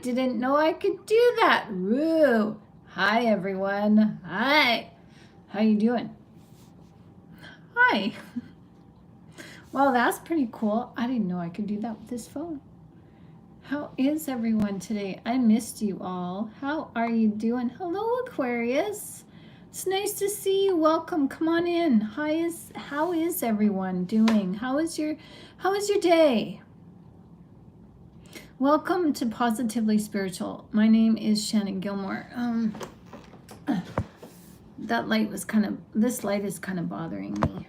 didn't know I could do that. Woo. Hi, everyone. Hi. How you doing? Hi. Well, that's pretty cool. I didn't know I could do that with this phone. How is everyone today? I missed you all. How are you doing? Hello, Aquarius. It's nice to see you. Welcome. Come on in. How is everyone doing? How is your day? Welcome to Positively Spiritual. My name is Shannon Gilmore. This light is kind of bothering me.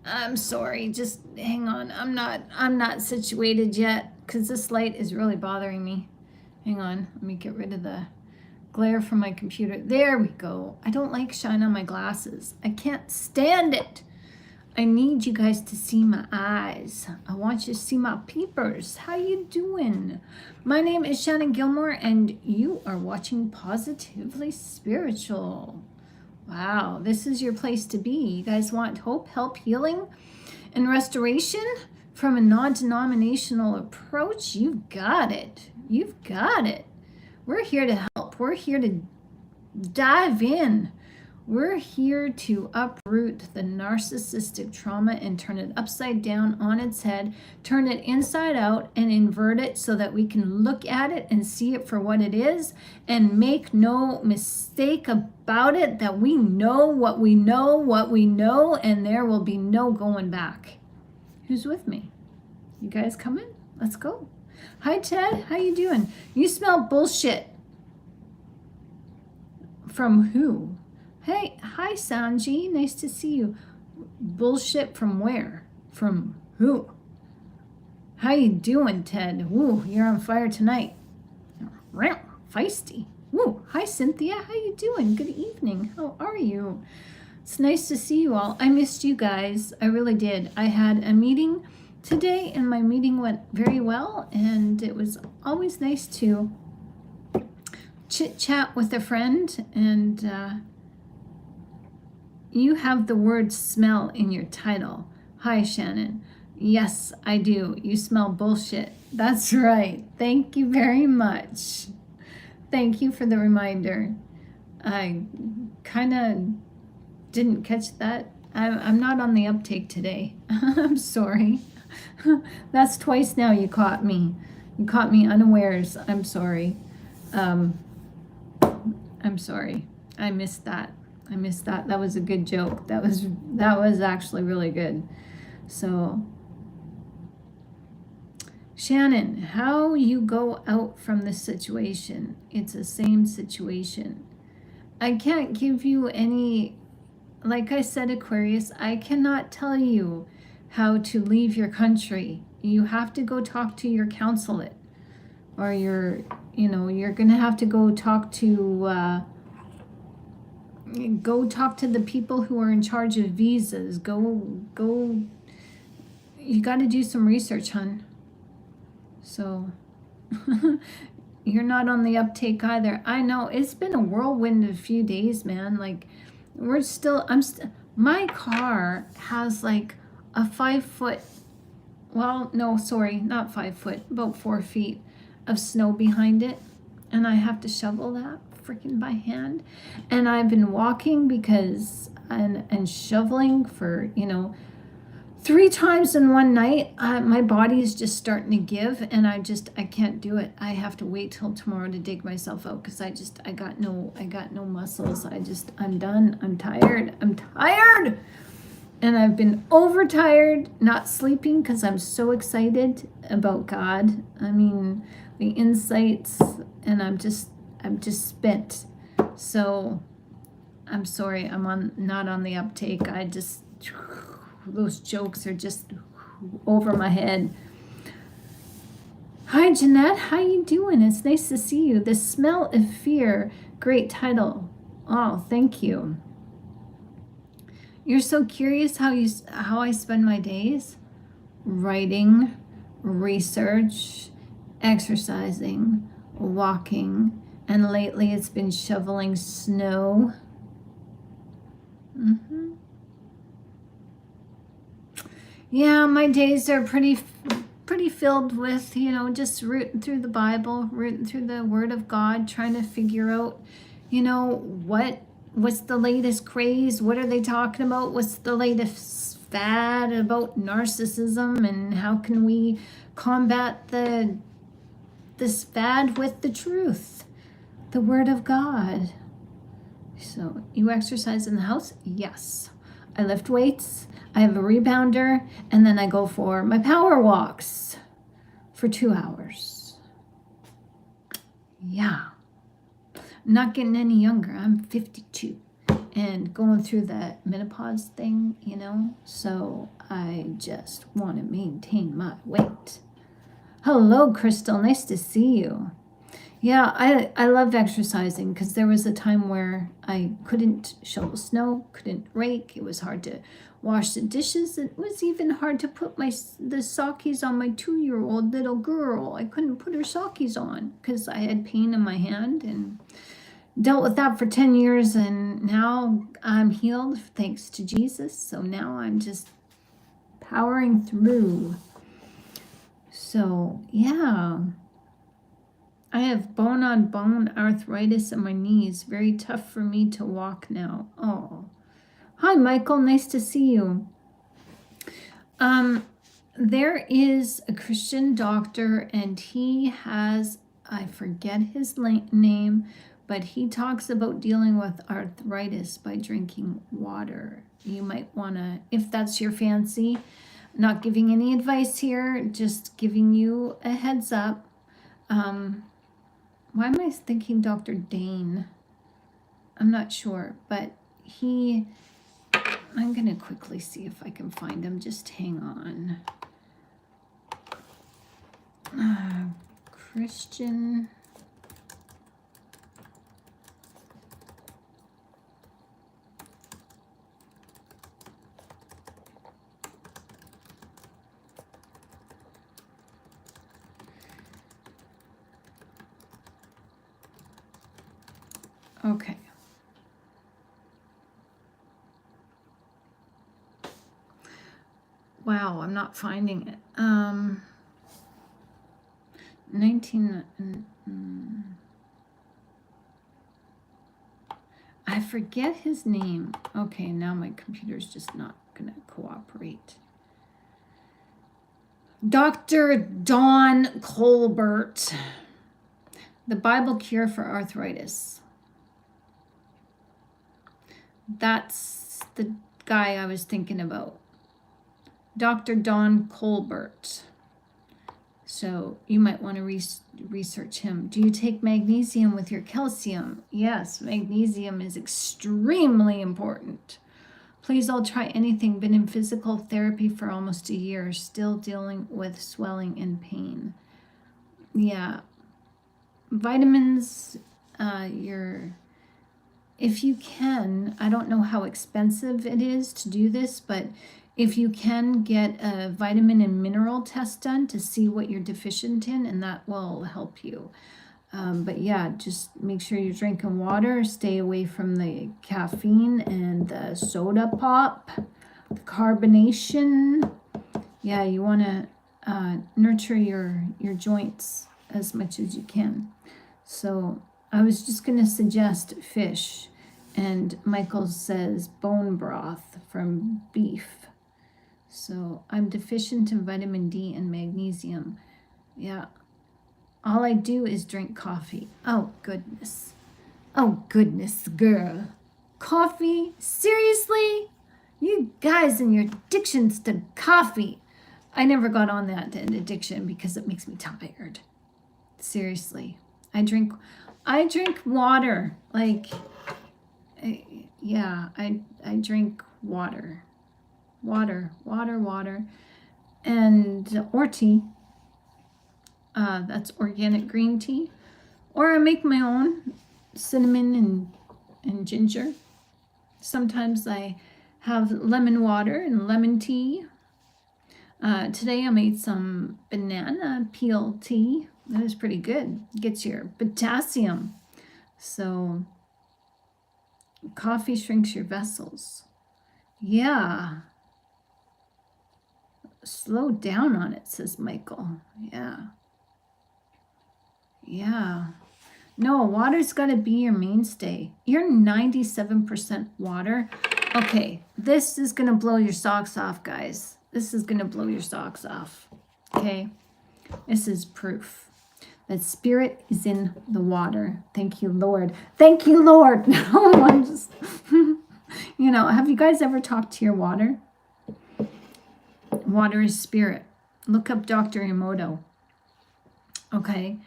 I'm sorry, just hang on. I'm not situated yet because this light is really bothering me. Hang on, let me get rid of the glare from my computer. There we go. I don't like shine on my glasses. I can't stand it. I need you guys to see my eyes. I want you to see my peepers. How you doing? My name is Shannon Gilmore and you are watching Positively Spiritual. Wow, this is your place to be. You guys want hope, help, healing, and restoration from a non-denominational approach? You've got it. You've got it. We're here to help. We're here to dive in. We're here to uproot the narcissistic trauma and turn it upside down on its head, turn it inside out and invert it so that we can look at it and see it for what it is and make no mistake about it, that we know what we know, and there will be no going back. Who's with me? You guys coming? Let's go. Hi, Ted. How you doing? You smell bullshit. From who? Hey, hi Sanji, nice to see you. Bullshit from where? From who? How you doing, Ted? Woo, you're on fire tonight. Feisty. Woo, hi Cynthia, how you doing? Good evening, how are you? It's nice to see you all. I missed you guys, I really did. I had a meeting today and my meeting went very well, and it was always nice to chit chat with a friend. And you have the word smell in your title. Hi, Shannon. Yes, I do. You smell bullshit. That's right. Thank you very much. Thank you for the reminder. I kind of didn't catch that. I'm not on the uptake today. I'm sorry. That's twice now you caught me. You caught me unawares. I'm sorry. I'm sorry. I missed that. That was a good joke. That was actually really good. So, Shannon, how you go out from this situation? It's the same situation. I can't give you any, like I said, Aquarius, I cannot tell you how to leave your country. You have to go talk to your consulate, or you're going to have to go talk to the people who are in charge of visas. Go, you got to do some research, hun. So, you're not on the uptake either. I know, it's been a whirlwind of a few days, man. Like, my car has like a 5 foot, well, no, sorry, not 5 foot, about 4 feet of snow behind it. And I have to shovel that freaking by hand, and I've been walking because and shoveling for 3 times in one night. My body is just starting to give, and I can't do it. I have to wait till tomorrow to dig myself out because I got no muscles. I'm done. I'm tired, and I've been overtired, not sleeping because I'm so excited about God. I mean, the insights, and I'm just spent. So I'm sorry, I'm not on the uptake. Those jokes are just over my head. Hi Jeanette, how you doing? It's nice to see you. The Smell of Fear, great title. Oh, thank you. You're so curious how I spend my days? Writing, research, exercising, walking, and lately it's been shoveling snow. Yeah, my days are pretty pretty filled with, just rooting through the Bible, rooting through the Word of God, trying to figure out, what's the latest craze? What are they talking about? What's the latest fad about narcissism, and how can we combat this fad with the truth, the Word of God? So, you exercise in the house? Yes. I lift weights, I have a rebounder, and then I go for my power walks for 2 hours. Yeah. I'm not getting any younger. I'm 52 and going through that menopause thing, so I just want to maintain my weight. Hello, Crystal. Nice to see you. Yeah, I love exercising because there was a time where I couldn't shovel snow, couldn't rake. It was hard to wash the dishes. It was even hard to put the sockies on my 2-year-old little girl. I couldn't put her sockies on because I had pain in my hand, and dealt with that for 10 years. And now I'm healed thanks to Jesus. So now I'm just powering through. So, yeah. I have bone-on-bone arthritis in my knees. Very tough for me to walk now. Oh. Hi, Michael. Nice to see you. There is a Christian doctor, and he has, I forget his name, but he talks about dealing with arthritis by drinking water. You might want to, if that's your fancy, not giving any advice here, just giving you a heads up. Why am I thinking Dr. Dane? I'm not sure, but I'm going to quickly see if I can find him. Just hang on. Christian. Okay. Wow, I'm not finding it. 19. I forget his name. Okay, now my computer's just not going to cooperate. Dr. Don Colbert. The Bible Cure for Arthritis. That's the guy I was thinking about. Dr. Don Colbert. So you might want to research him. Do you take magnesium with your calcium? Yes, magnesium is extremely important. Please, I'll try anything. Been in physical therapy for almost a year. Still dealing with swelling and pain. Yeah. Vitamins, if you can, I don't know how expensive it is to do this, but if you can get a vitamin and mineral test done to see what you're deficient in, and that will help you. But yeah, just make sure you're drinking water. Stay away from the caffeine and the soda pop, the carbonation. Yeah, you want to nurture your joints as much as you can. So I was just going to suggest fish. And Michael says bone broth from beef. So I'm deficient in vitamin D and magnesium. Yeah. All I do is drink coffee. Oh, goodness. Oh, goodness, girl. Coffee? Seriously? You guys and your addictions to coffee. I never got on that addiction because it makes me tired. Seriously. I drink water. Like, yeah, I drink water. Water. And, or tea. That's organic green tea. Or I make my own cinnamon and ginger. Sometimes I have lemon water and lemon tea. Today I made some banana peel tea. That was pretty good. Gets your potassium. So coffee shrinks your vessels. Yeah. slow down on it, says Michael. Yeah. Yeah. No, water's got to be your mainstay. You're 97% water. Okay, this is going to blow your socks off, guys. This is going to blow your socks off. Okay, this is proof that spirit is in the water. Thank you, Lord. Thank you, Lord. No, I'm just, have you guys ever talked to your water? Water is spirit. Look up Dr. Emoto. Okay.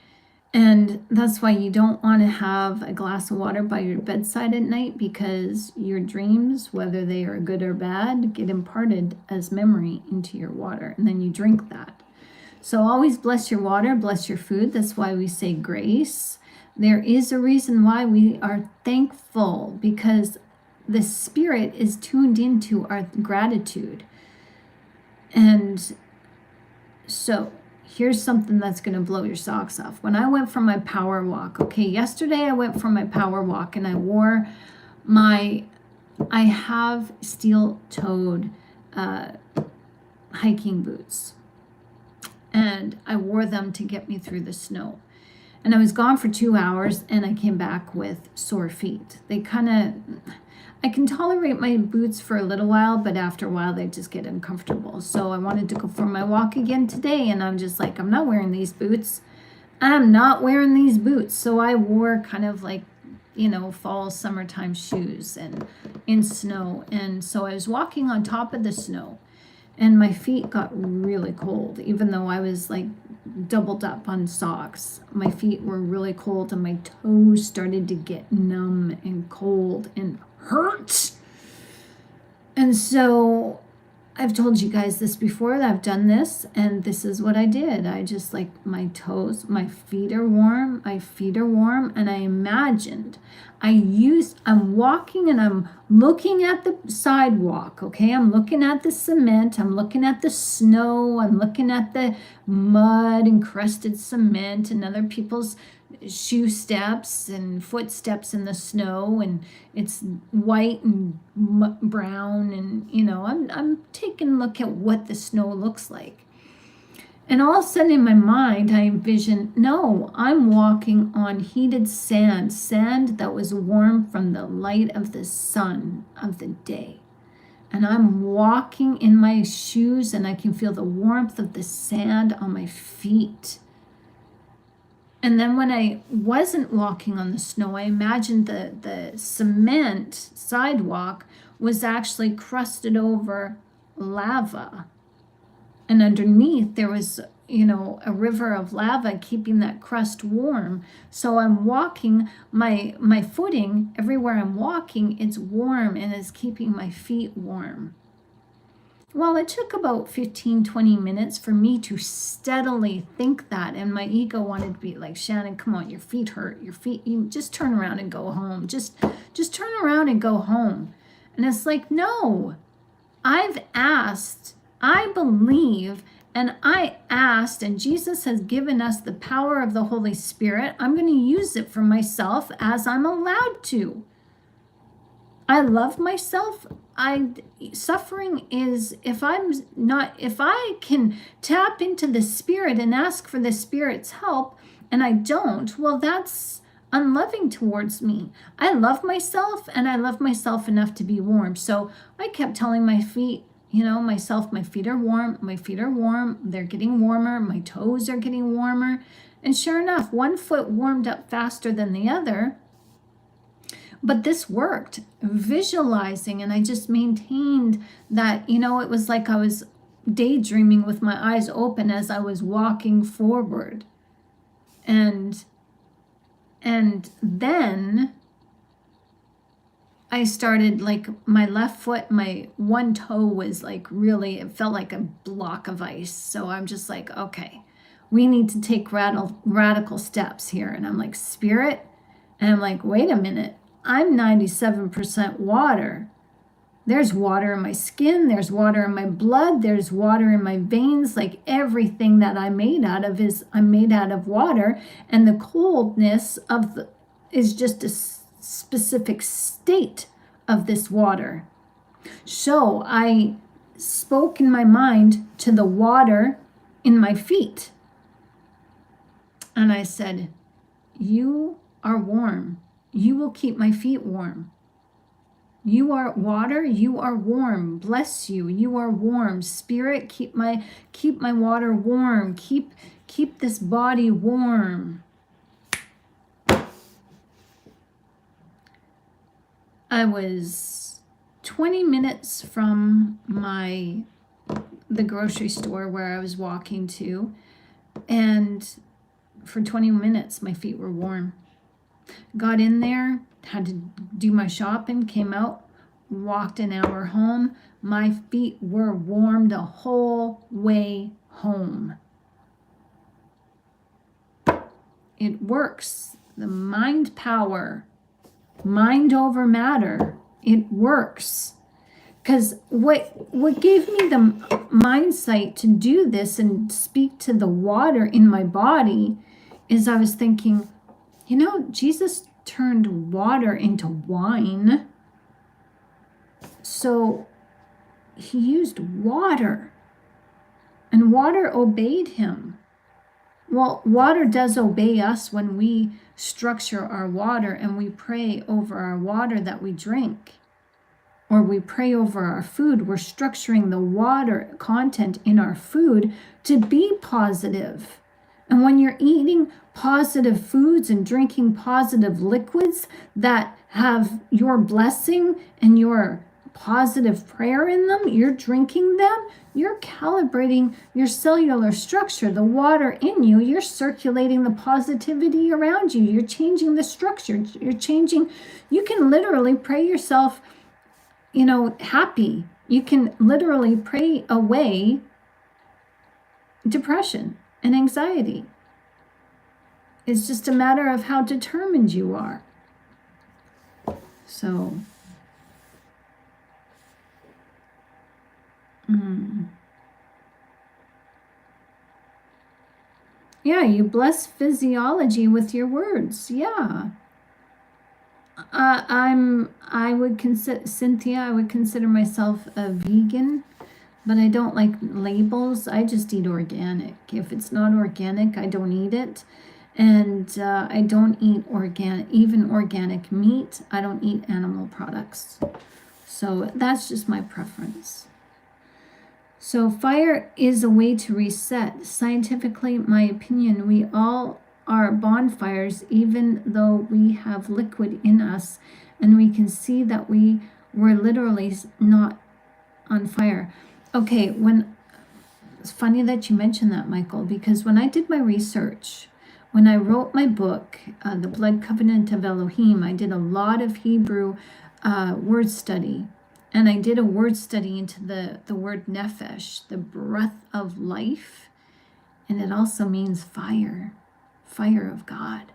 And that's why you don't want to have a glass of water by your bedside at night, because your dreams, whether they are good or bad, get imparted as memory into your water. And then you drink that. So always bless your water, bless your food. That's why we say grace. There is a reason why we are thankful, because the spirit is tuned into our gratitude. And so here's something that's going to blow your socks off. When I went for my power walk, okay, yesterday I went for my power walk and I have steel-toed hiking boots. And I wore them to get me through the snow. And I was gone for 2 hours and I came back with sore feet. I can tolerate my boots for a little while, but after a while they just get uncomfortable. So I wanted to go for my walk again today, and I'm just like, I'm not wearing these boots. I'm not wearing these boots. So I wore kind of like, fall, summertime shoes and in snow. And so I was walking on top of the snow and my feet got really cold, even though I was like doubled up on socks. My feet were really cold and my toes started to get numb and cold and hurt. And so I've told you guys this before, that I've done this, and this is what I did. I just like my feet are warm, and I imagined I'm walking and I'm looking at the sidewalk, okay? I'm looking at the cement, I'm looking at the snow, I'm looking at the mud encrusted cement and other people's shoe steps and footsteps in the snow, and it's white and brown, and I'm taking a look at what the snow looks like. And all of a sudden in my mind, I envision, no, I'm walking on heated sand that was warm from the light of the sun of the day. And I'm walking in my shoes and I can feel the warmth of the sand on my feet. And then when I wasn't walking on the snow, I imagined the cement sidewalk was actually crusted over lava. And underneath there was, a river of lava keeping that crust warm. So I'm walking, my footing, everywhere I'm walking, it's warm and it's keeping my feet warm. Well, it took about 15, 20 minutes for me to steadily think that. And my ego wanted to be like, Shannon, come on, your feet hurt. You just turn around and go home. Just turn around and go home. And it's like, no, I've asked, I believe, and I asked, and Jesus has given us the power of the Holy Spirit. I'm going to use it for myself as I'm allowed to. I love myself. Suffering is, if I can tap into the Spirit and ask for the Spirit's help and I don't, well, that's unloving towards me. I love myself and I love myself enough to be warm. So I kept telling my feet, my feet are warm, they're getting warmer, my toes are getting warmer. And sure enough, one foot warmed up faster than the other. But this worked, visualizing, and I just maintained that, it was like I was daydreaming with my eyes open as I was walking forward. And then I started, like, my left foot, my one toe was like really, it felt like a block of ice. So I'm just like, okay, we need to take radical steps here. And I'm like, Spirit, and I'm like, wait a minute. I'm 97% water. There's water in my skin. There's water in my blood. There's water in my veins. Like everything that I'm made out of water. And the coldness is just a specific state of this water. So I spoke in my mind to the water in my feet. And I said, you are warm. You will keep my feet warm. You are water, you are warm. Bless you. You are warm. Spirit, keep my water warm. Keep this body warm. I was 20 minutes from the grocery store where I was walking to, and for 20 minutes my feet were warm. Got in there, had to do my shopping, came out, walked an hour home. My feet were warm the whole way home. It works. The mind power, mind over matter, it works. Because what gave me the mindset to do this and speak to the water in my body is I was thinking, Jesus turned water into wine. So he used water, and water obeyed him. Well, water does obey us when we structure our water and we pray over our water that we drink, or we pray over our food. We're structuring the water content in our food to be positive. And when you're eating positive foods and drinking positive liquids that have your blessing and your positive prayer in them, you're drinking them, you're calibrating your cellular structure, the water in you, you're circulating the positivity around you, you're changing the structure, you can literally pray yourself, happy. You can literally pray away depression and anxiety. It's just a matter of how determined you are. So, yeah, you bless physiology with your words. Yeah. I would consider, Cynthia, I would consider myself a vegan, but I don't like labels. I just eat organic. If it's not organic, I don't eat it. And I don't eat even organic meat. I don't eat animal products. So that's just my preference. So fire is a way to reset. Scientifically, my opinion, we all are bonfires, even though we have liquid in us, and we can see that we were literally not on fire. Okay, it's funny that you mentioned that, Michael, because when I did my research, when I wrote my book, The Blood Covenant of Elohim, I did a lot of Hebrew word study. And I did a word study into the word nephesh, the breath of life. And it also means fire of God.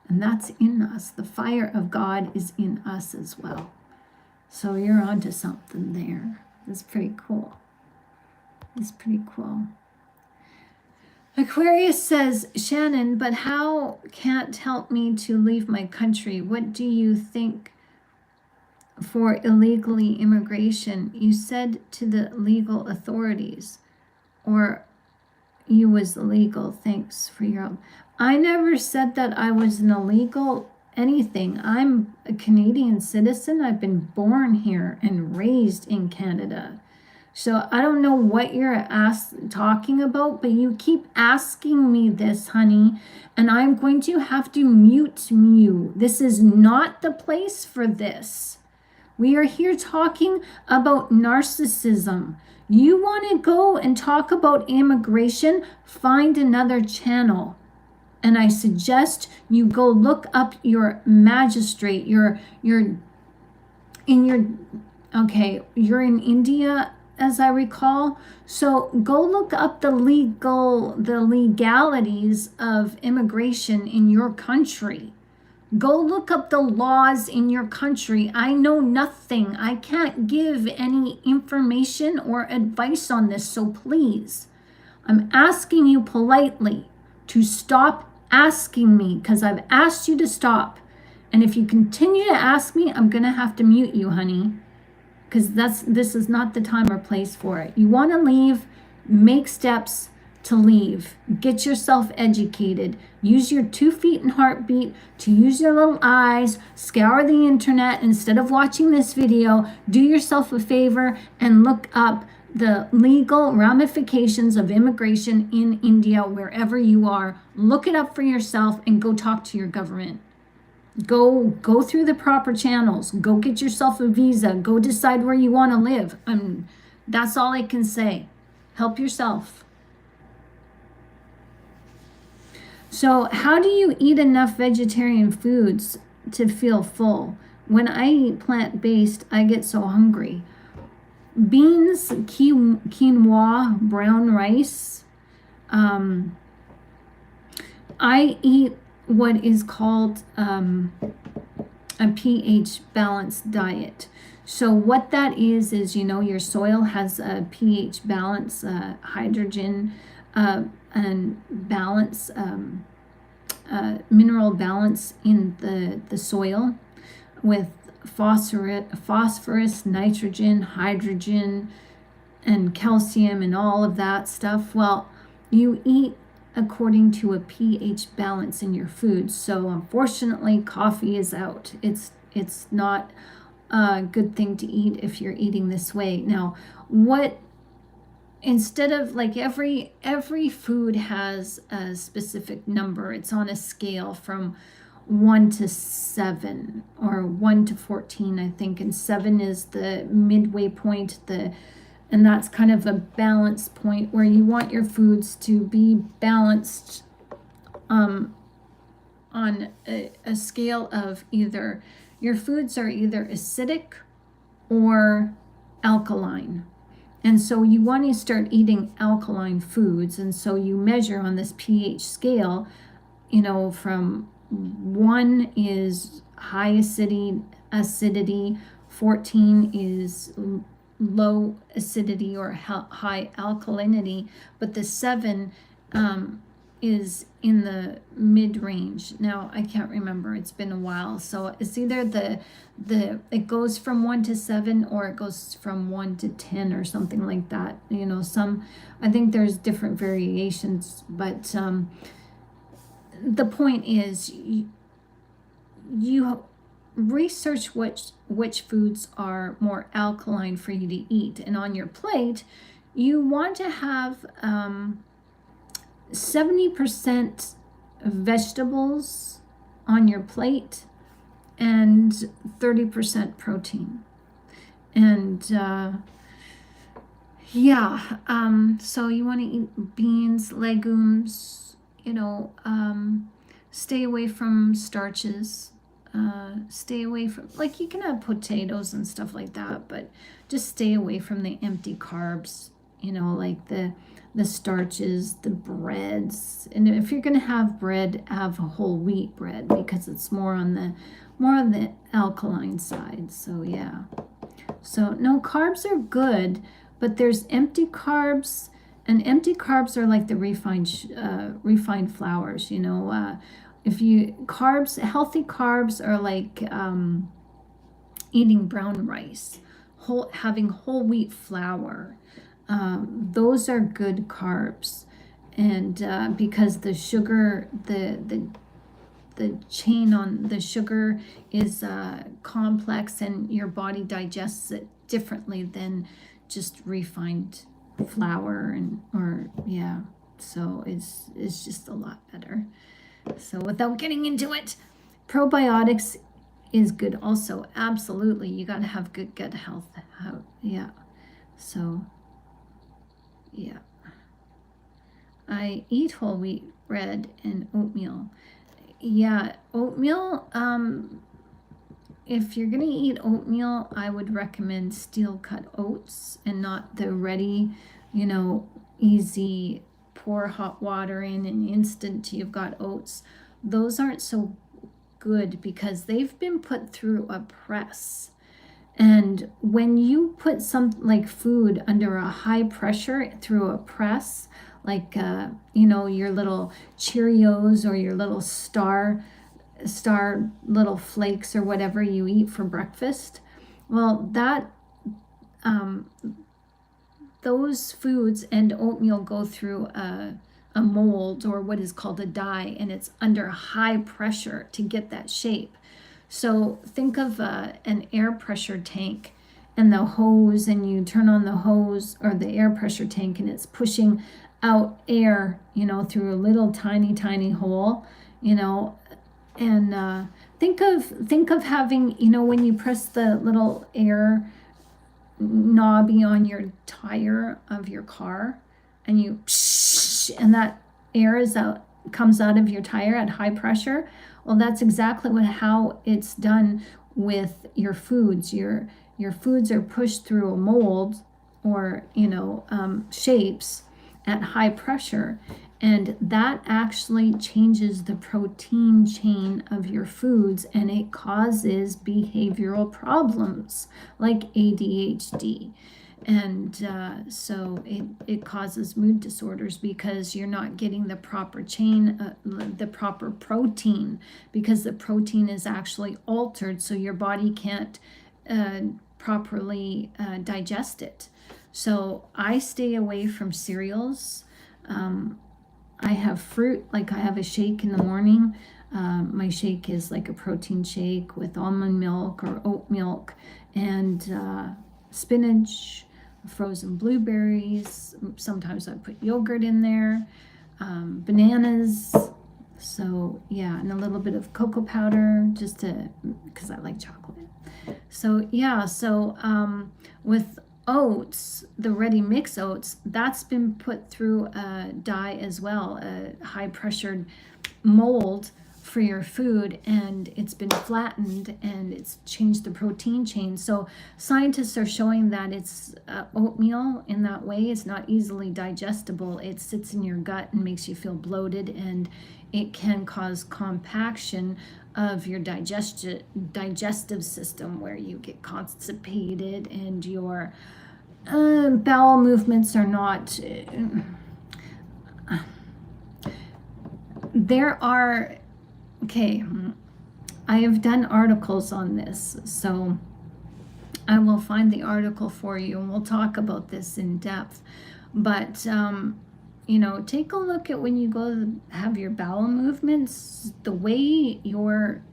And that's in us. The fire of God is in us as well. So you're onto something there. It's pretty cool. It's pretty cool. Aquarius says, Shannon, but how can't help me to leave my country? What do you think for illegally immigration? You said to the legal authorities, or you was illegal. Thanks for your help. I never said that I was an illegal anything. I'm a Canadian citizen. I've been born here and raised in Canada. So I don't know what you're talking about, but you keep asking me this, honey, and I'm going to have to mute you. This is not the place for this. We are here talking about narcissism. You want to go and talk about immigration? Find another channel. And I suggest you go look up your magistrate. You're in India, as I recall. So go look up the legalities of immigration in your country. Go look up the laws in your country. I know nothing. I can't give any information or advice on this, so please, I'm asking you politely to stop asking me, because I've asked you to stop. And if you continue to ask me, I'm going to have to mute you, honey. because this is not the time or place for it. You want to leave, make steps to leave. Get yourself educated. Use your 2 feet and heartbeat to use your little eyes. Scour the internet instead of watching this video. Do yourself a favor and look up the legal ramifications of immigration in India, wherever you are. Look it up for yourself and go talk to your government. Go through the proper channels. Go get yourself a visa. Go decide where you want to live. That's all I can say. Help yourself. So how do you eat enough vegetarian foods to feel full? When I eat plant-based, I get so hungry. Beans, quinoa, brown rice. I eat what is called a pH balanced diet. So what that is your soil has a pH balance, hydrogen and balance, mineral balance in the soil with phosphorus, nitrogen, hydrogen, and calcium and all of that stuff. Well, you eat according to a pH balance in your food. So unfortunately, coffee is out. It's not a good thing to eat if you're eating this way. Now, instead of like every food has a specific number. It's on a scale from 1 to 7 or 1 to 14, I think, and 7 is the midway point, and that's kind of a balance point where you want your foods to be balanced on a scale of either your foods are either acidic or alkaline. And so you want to start eating alkaline foods. And so you measure on this pH scale, from 1 is high acidity, 14 is low acidity or high alkalinity, but the 7 is in the mid-range. Now I can't remember, it's been a while, so it's either it goes from 1 to 7 or it goes from 1 to 10 or something like that. I think there's different variations, but the point is you research which foods are more alkaline for you to eat, and on your plate you want to have 70% vegetables on your plate and 30% protein. And so you want to eat beans, legumes, stay away from starches, stay away from, like, you can have potatoes and stuff like that, but just stay away from the empty carbs, like the starches, the breads. And if you're going to have bread, have a whole wheat bread, because it's more on the alkaline side. So yeah. So no, carbs are good, but there's empty carbs, and empty carbs are like the refined flours. Healthy carbs are like eating brown rice, having whole wheat flour. Those are good carbs, and because the sugar, the chain on the sugar is complex, and your body digests it differently than just refined flour, so it's just a lot better. So without getting into it, probiotics is good also. Absolutely, you got to have good gut health. So yeah, I eat whole wheat bread and oatmeal. Yeah, oatmeal, if you're gonna eat oatmeal, I would recommend steel cut oats and not the ready, easy, pour hot water in and instant you've got oats. Those aren't so good because they've been put through a press. And when you put like food under a high pressure through a press, like your little Cheerios or your little star little flakes or whatever you eat for breakfast, well, those foods and oatmeal go through a mold, or what is called a dye, and it's under high pressure to get that shape. So think of an air pressure tank and the hose, and you turn on the hose or the air pressure tank, and it's pushing out air, through a little tiny hole, and think of having, when you press the little air knobby on your tire of your car, and and that air comes out of your tire at high pressure. Well, that's exactly how it's done with your foods. Your foods are pushed through a mold, or shapes at high pressure, and that actually changes the protein chain of your foods, and it causes behavioral problems like ADHD. And so it causes mood disorders, because you're not getting the proper chain, the proper protein, because the protein is actually altered, so your body can't properly digest it. So I stay away from cereals. I have fruit, like I have a shake in the morning. My shake is like a protein shake with almond milk or oat milk, and spinach, frozen blueberries. Sometimes I put yogurt in there, bananas. So yeah, and a little bit of cocoa powder, just because I like chocolate. So yeah, with oats, the ready mix oats, that's been put through a dye as well, a high pressured mold for your food, and it's been flattened and it's changed the protein chain. So scientists are showing that it's oatmeal in that way. It's not easily digestible. It sits in your gut and makes you feel bloated, and it can cause compaction of your digestive system, where you get constipated and your bowel movements are not okay, I have done articles on this, so I will find the article for you and we'll talk about this in depth. But take a look at when you go to have your bowel movements, the way your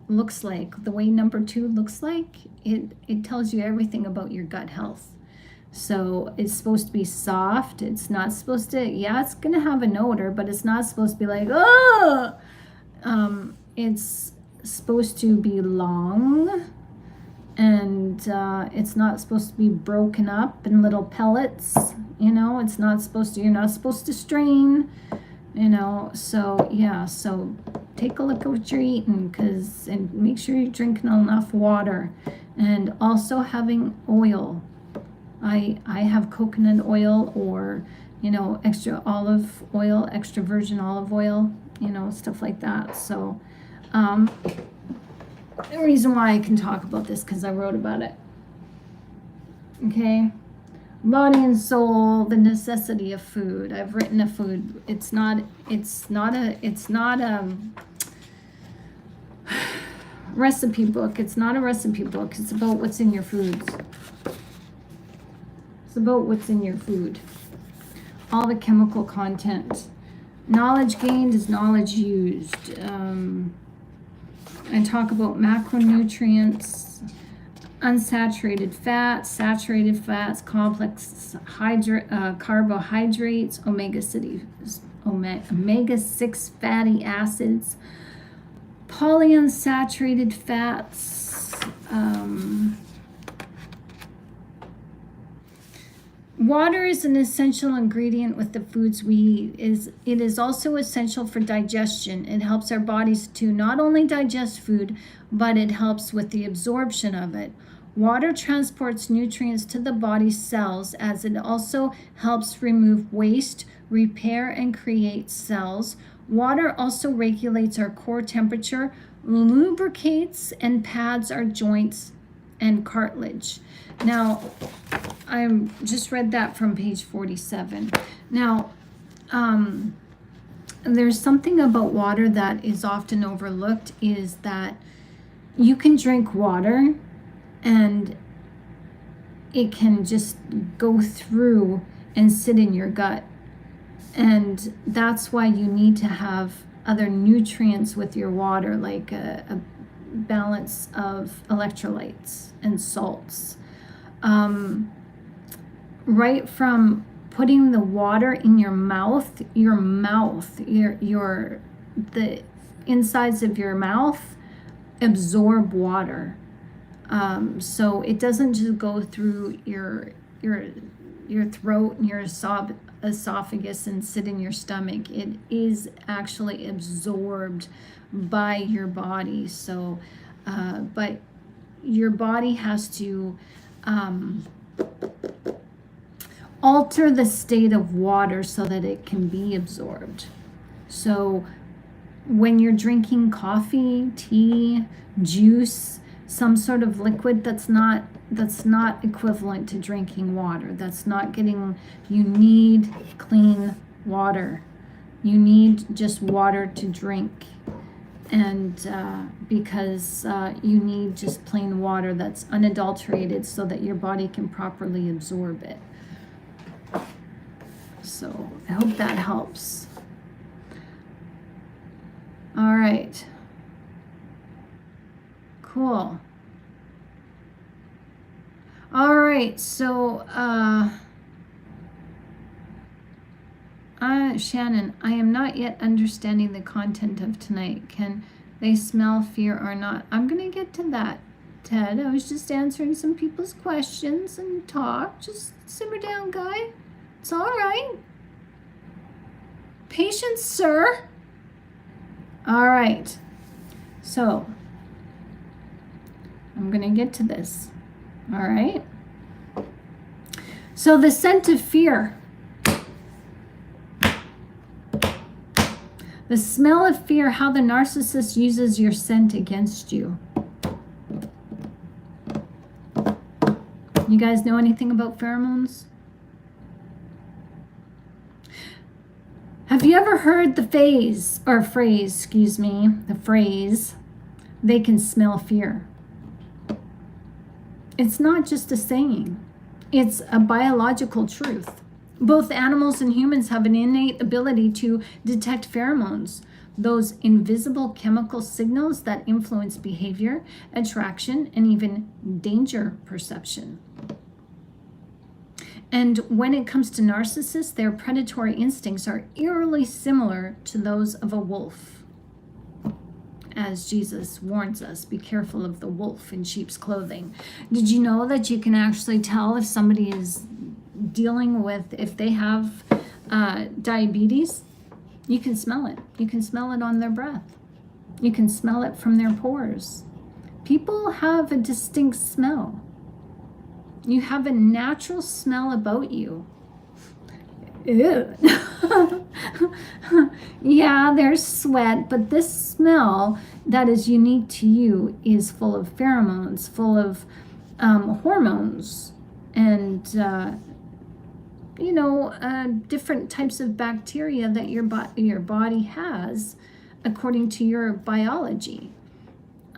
looks like, the way number 2 looks like, it tells you everything about your gut health. So it's supposed to be soft. It's not supposed to, it's going to have an odor, but it's not supposed to be like, oh! It's supposed to be long, and it's not supposed to be broken up in little pellets. It's not supposed to, you're not supposed to strain, so take a look at what you're eating, and make sure you're drinking enough water, and also having oil. I have coconut oil, or extra olive oil, extra virgin olive oil, stuff like that. So the reason why I can talk about this, because I wrote about it. Okay, body and soul, the necessity of food. I've written a food. It's not a recipe book. It's not a recipe book. It's about what's in your foods. It's about what's in your food. All the chemical content. Knowledge gained is knowledge used. I talk about macronutrients, unsaturated fats, saturated fats, complex carbohydrates, omega-6 fatty acids, polyunsaturated fats, water is an essential ingredient with the foods we eat. It is also essential for digestion. It helps our bodies to not only digest food, but it helps with the absorption of it. Water transports nutrients to the body's cells, as it also helps remove waste, repair, and create cells. Water also regulates our core temperature, lubricates and pads our joints and cartilage. Now, I just read that from page 47. Now, there's something about water that is often overlooked, is that you can drink water and it can just go through and sit in your gut. And that's why you need to have other nutrients with your water, like a balance of electrolytes and salts. Right from putting the water in your mouth, the insides of your mouth absorb water. So it doesn't just go through your throat and your esophagus and sit in your stomach. It is actually absorbed by your body. So, but your body has to alter the state of water so that it can be absorbed. So when you're drinking coffee, tea, juice, some sort of liquid that's not equivalent to drinking water, you need clean water. You need just water to drink. And because you need just plain water that's unadulterated so that your body can properly absorb it. So I hope that helps. All right. Cool. All right. So, Shannon, I am not yet understanding the content of tonight. Can they smell fear or not? I'm going to get to that, Ted. I was just answering some people's questions and talk. Just simmer down, guy. It's all right. Patience, sir. All right. So, I'm going to get to this. All right. So, the scent of fear. The smell of fear, how the narcissist uses your scent against you. You guys know anything about pheromones? Have you ever heard the phrase, they can smell fear? It's not just a saying. It's a biological truth. Both animals and humans have an innate ability to detect pheromones, those invisible chemical signals that influence behavior, attraction, and even danger perception. And when it comes to narcissists, their predatory instincts are eerily similar to those of a wolf. As Jesus warns us, be careful of the wolf in sheep's clothing. Did you know that you can actually tell if somebody is dealing with, if they have diabetes? You can smell it. You can smell it on their breath. You can smell it from their pores. People have a distinct smell. You have a natural smell about you. Ew. Yeah, there's sweat, but this smell that is unique to you is full of pheromones, full of hormones, and different types of bacteria that your body has according to your biology.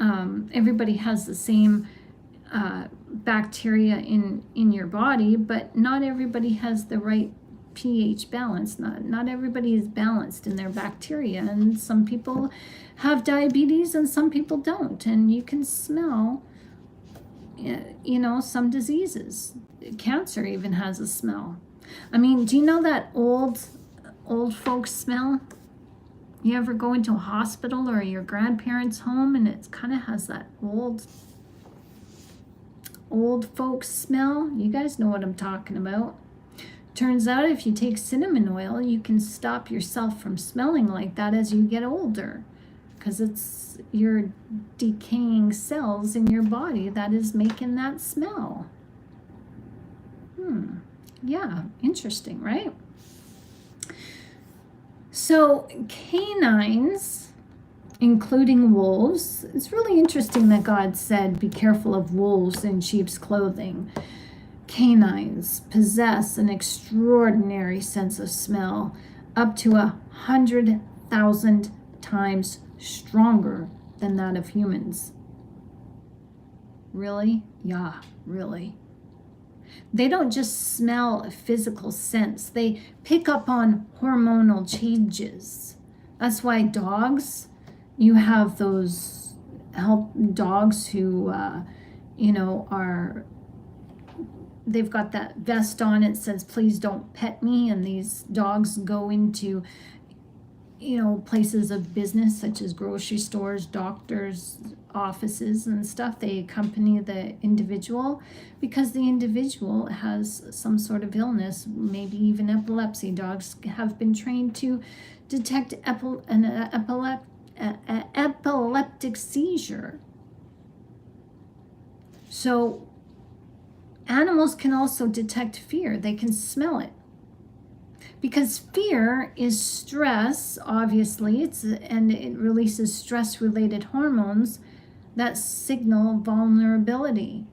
Everybody has the same bacteria in your body, but not everybody has the right pH balance. Not everybody is balanced in their bacteria, and some people have diabetes and some people don't. And you can smell, some diseases. Cancer even has a smell. I mean, do you know that old folks smell? You ever go into a hospital or your grandparents' home and it kind of has that old folks smell? You guys know what I'm talking about. Turns out if you take cinnamon oil, you can stop yourself from smelling like that as you get older, because it's your decaying cells in your body that is making that smell. Yeah, interesting, right? So canines, including wolves, it's really interesting that God said, be careful of wolves in sheep's clothing. Canines possess an extraordinary sense of smell, up to 100,000 times stronger than that of humans. Really? Yeah, really. They don't just smell a physical sense. They pick up on hormonal changes. That's why dogs, you have those help dogs who, they've got that vest on. It says, please don't pet me. And these dogs go into, places of business such as grocery stores, doctors, offices and stuff. They accompany the individual because the individual has some sort of illness, maybe even epilepsy. Dogs have been trained to detect an epileptic seizure. So animals can also detect fear. They can smell it. Because fear is stress, obviously, and it releases stress-related hormones that signal vulnerability.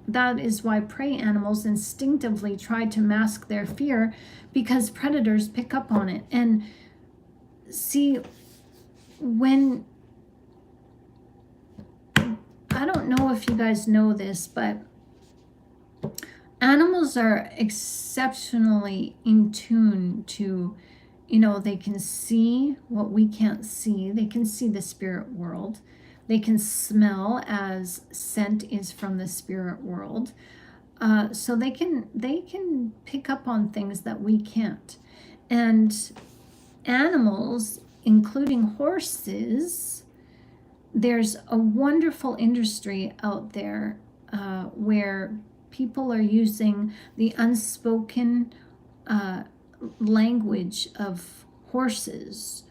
That is why prey animals instinctively try to mask their fear, because predators pick up on it. And see, I don't know if you guys know this, but animals are exceptionally in tune to, they can see what we can't see. They can see the spirit world. They can smell, as scent is from the spirit world. So they can pick up on things that we can't. And animals, including horses, there's a wonderful industry out there where people are using the unspoken language of horses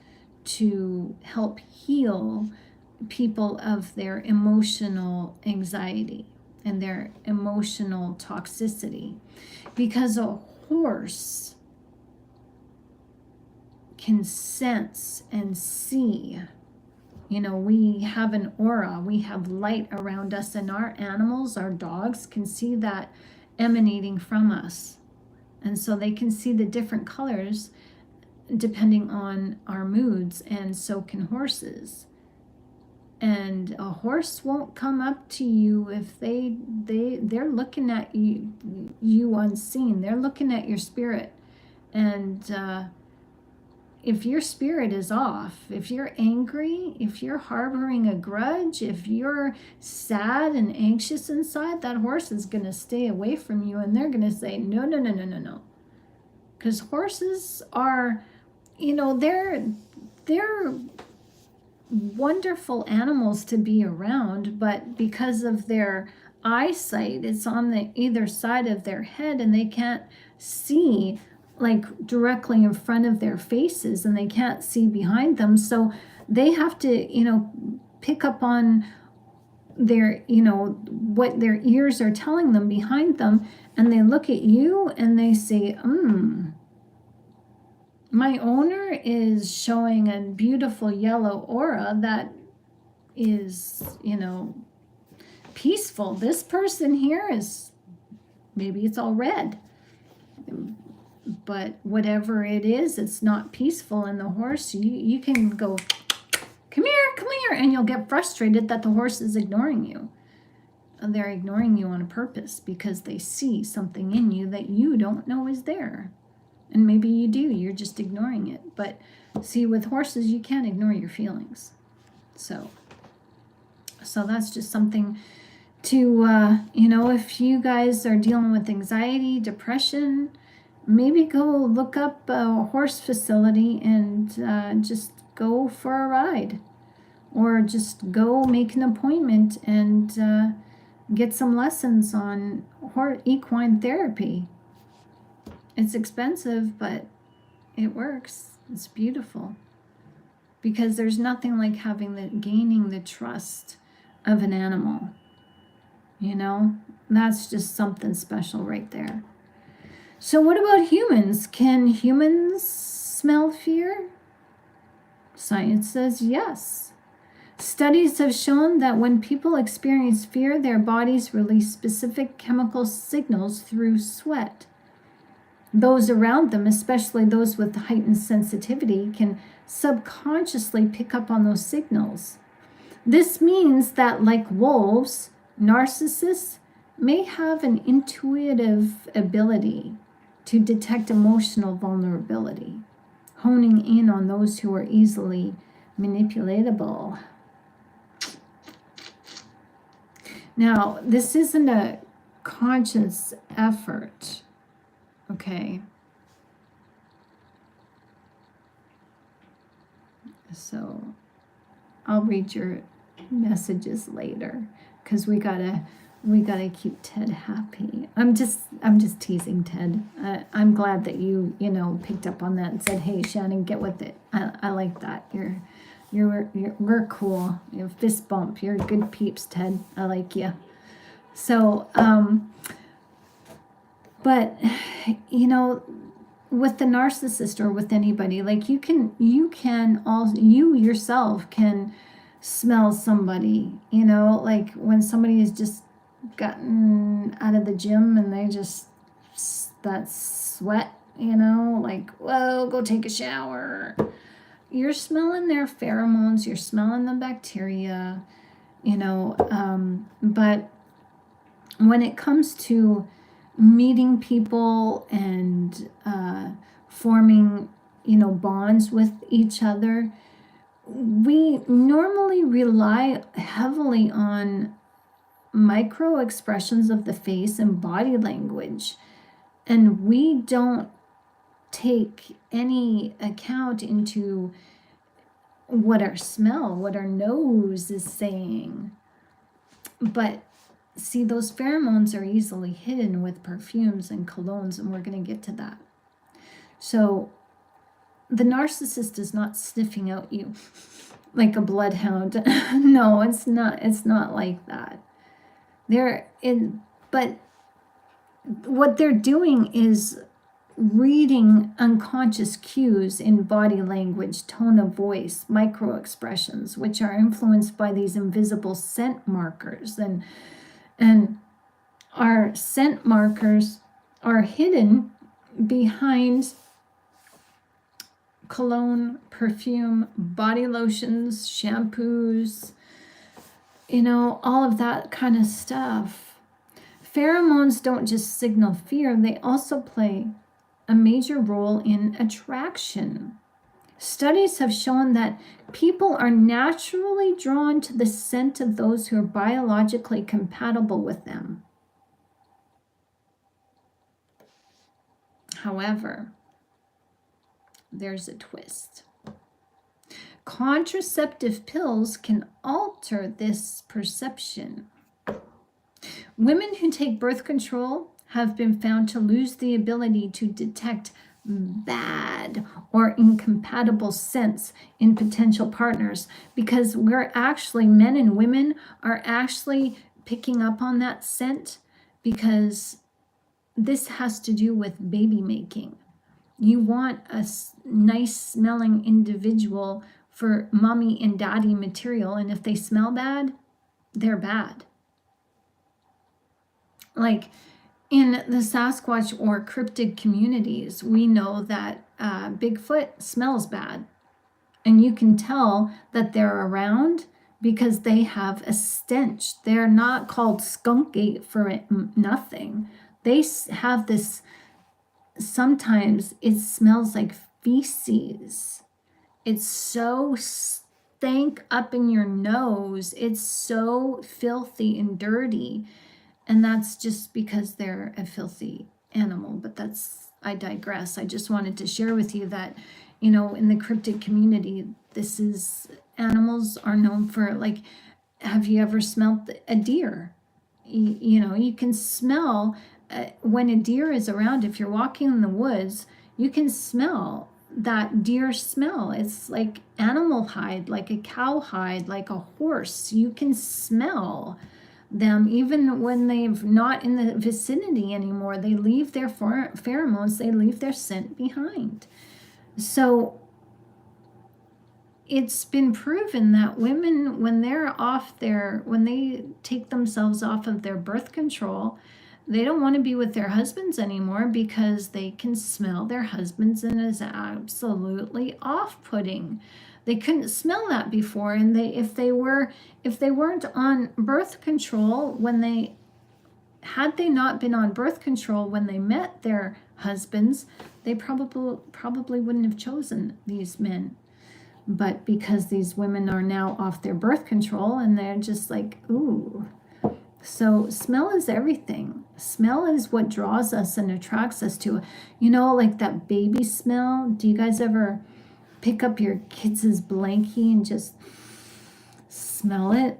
to help heal people of their emotional anxiety and their emotional toxicity. Because a horse can sense and see. We have an aura, we have light around us, and our animals, our dogs, can see that emanating from us. And so they can see the different colors depending on our moods, and so can horses. And a horse won't come up to you if they're looking at you unseen. They're looking at your spirit. And if your spirit is off, if you're angry, if you're harboring a grudge, if you're sad and anxious inside, that horse is going to stay away from you, and they're going to say, no, no, no, no, no, no. Because horses are, they're wonderful animals to be around, but because of their eyesight, it's on the either side of their head, and they can't see like directly in front of their faces, and they can't see behind them. So they have to, pick up on their, what their ears are telling them behind them. And they look at you and they say, my owner is showing a beautiful yellow aura that is, peaceful. This person here is, maybe it's all red. But whatever it is, it's not peaceful. And the horse, you can go, come here, and you'll get frustrated that the horse is ignoring you. And they're ignoring you on purpose because they see something in you that you don't know is there. And maybe you do, you're just ignoring it. But see, with horses, you can't ignore your feelings. So that's just something to, if you guys are dealing with anxiety, depression, maybe go look up a horse facility and just go for a ride, or just go make an appointment and get some lessons on equine therapy. It's expensive, but it works. It's beautiful, because there's nothing like gaining the trust of an animal. That's just something special right there. So what about humans? Can humans smell fear? Science says yes. Studies have shown that when people experience fear, their bodies release specific chemical signals through sweat. Those around them, especially those with heightened sensitivity, can subconsciously pick up on those signals. This means that, like wolves, narcissists may have an intuitive ability to detect emotional vulnerability, honing in on those who are easily manipulatable. Now, this isn't a conscious effort, okay? So I'll read your messages later because we gotta keep Ted happy. I'm just teasing Ted. I'm glad that you picked up on that and said, "Hey, Shannon, get with it." I like that. We're cool. Fist bump. You're good peeps, Ted. I like you. So, but with the narcissist or with anybody, like you yourself can smell somebody, like when somebody has just gotten out of the gym and they just, that sweat, like, whoa, go take a shower. You're smelling their pheromones, you're smelling the bacteria, but when it comes to meeting people and forming, bonds with each other, we normally rely heavily on micro expressions of the face and body language, and we don't take any account into what our smell, what our nose is saying. But see, those pheromones are easily hidden with perfumes and colognes, and we're going to get to that. So the narcissist is not sniffing out you like a bloodhound. No, it's not like that. But what they're doing is reading unconscious cues in body language, tone of voice, micro expressions, which are influenced by these invisible scent markers. And our scent markers are hidden behind cologne, perfume, body lotions, shampoos, all of that kind of stuff. Pheromones don't just signal fear, they also play a major role in attraction. Studies have shown that people are naturally drawn to the scent of those who are biologically compatible with them. However, there's a twist. Contraceptive pills can alter this perception. Women who take birth control have been found to lose the ability to detect bad or incompatible scents in potential partners, because men and women are actually picking up on that scent, because this has to do with baby making. You want a nice smelling individual for mommy and daddy material, and if they smell bad, they're bad. Like in the Sasquatch or cryptid communities, we know that Bigfoot smells bad, and you can tell that they're around because they have a stench. They're not called skunk ape for nothing. They have this, sometimes it smells like feces. It's so stank up in your nose. It's so filthy and dirty. And that's just because they're a filthy animal. But I digress. I just wanted to share with you that, in the cryptid community, animals are known for, like, have you ever smelled a deer? You can smell when a deer is around. If you're walking in the woods, you can smell that deer smell. It's like animal hide, like a cow hide, like a horse. You can smell them even when they're not in the vicinity anymore. They leave their pheromones, they leave their scent behind. So it's been proven that women, when they take themselves off of their birth control, they don't want to be with their husbands anymore because they can smell their husbands, and it's absolutely off-putting. They couldn't smell that before, and if they weren't on birth control when they had they not been on birth control when they met their husbands, they probably wouldn't have chosen these men. But because these women are now off their birth control and they're just like, ooh. So smell is everything. Smell is what draws us and attracts us to, like that baby smell. Do you guys ever pick up your kids' blankie and just smell it?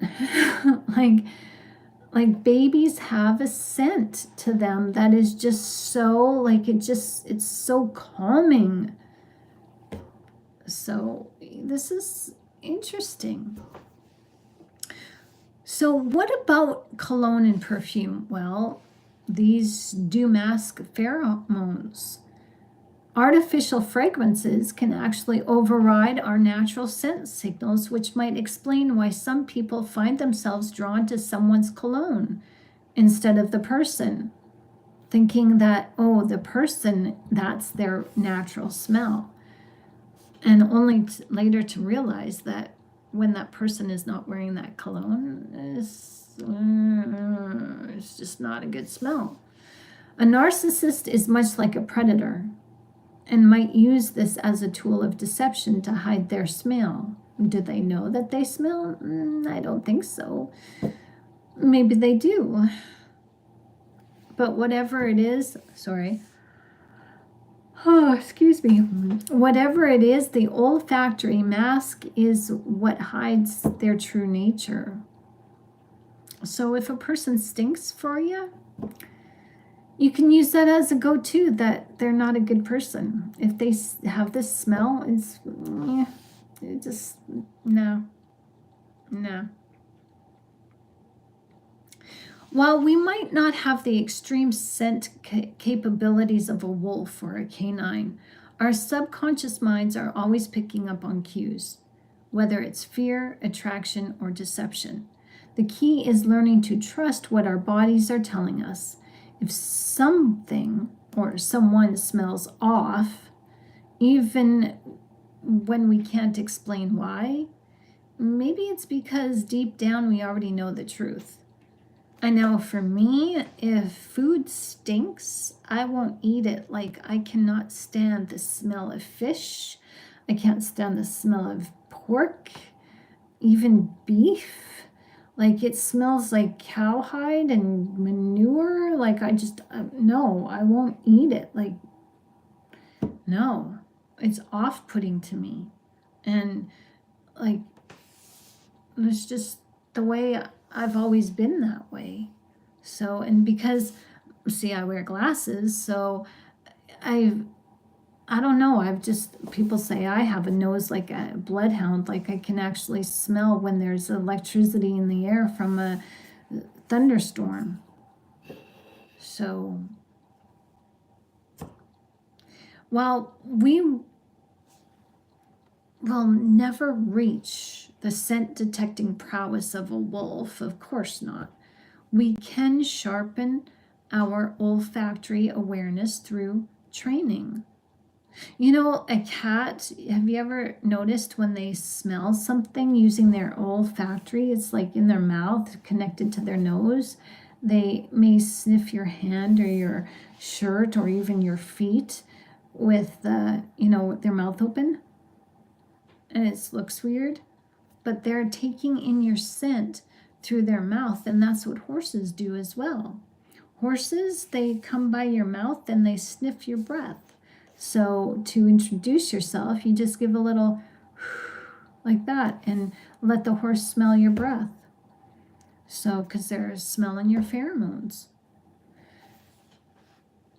like babies have a scent to them that is just so it's so calming. So this is interesting. So what about cologne and perfume? Well, these do mask pheromones. Artificial fragrances can actually override our natural scent signals, which might explain why some people find themselves drawn to someone's cologne instead of the person, thinking that, oh, the person, that's their natural smell. And only later to realize that when that person is not wearing that cologne, it's just not a good smell. A narcissist is much like a predator and might use this as a tool of deception to hide their smell. Do they know that they smell? I don't think so. Maybe they do. But whatever it is, excuse me. Whatever it is, the olfactory mask is what hides their true nature. So if a person stinks for you, you can use that as a go-to that they're not a good person. If they have this smell, it just, no. While we might not have the extreme scent capabilities of a wolf or a canine, our subconscious minds are always picking up on cues, whether it's fear, attraction, or deception. The key is learning to trust what our bodies are telling us. If something or someone smells off, even when we can't explain why, maybe it's because deep down we already know the truth. I know for me, if food stinks, I won't eat it. Like, I cannot stand the smell of fish. I can't stand the smell of pork, even beef. Like, it smells like cowhide and manure. Like, no, I won't eat it. Like, no, it's off-putting to me. And, like, it's just the way I've always been that way. So, and because, see, I wear glasses, so I don't know, people say I have a nose like a bloodhound, like I can actually smell when there's electricity in the air from a thunderstorm. So, while we will never reach the scent detecting prowess of a wolf, of course not, we can sharpen our olfactory awareness through training. A cat, have you ever noticed when they smell something using their olfactory, it's like in their mouth connected to their nose, they may sniff your hand or your shirt or even your feet with their mouth open, and it looks weird, but they're taking in your scent through their mouth, and that's what horses do as well. Horses, they come by your mouth and they sniff your breath. So to introduce yourself, you just give a little like that and let the horse smell your breath. So, because they're smelling your pheromones.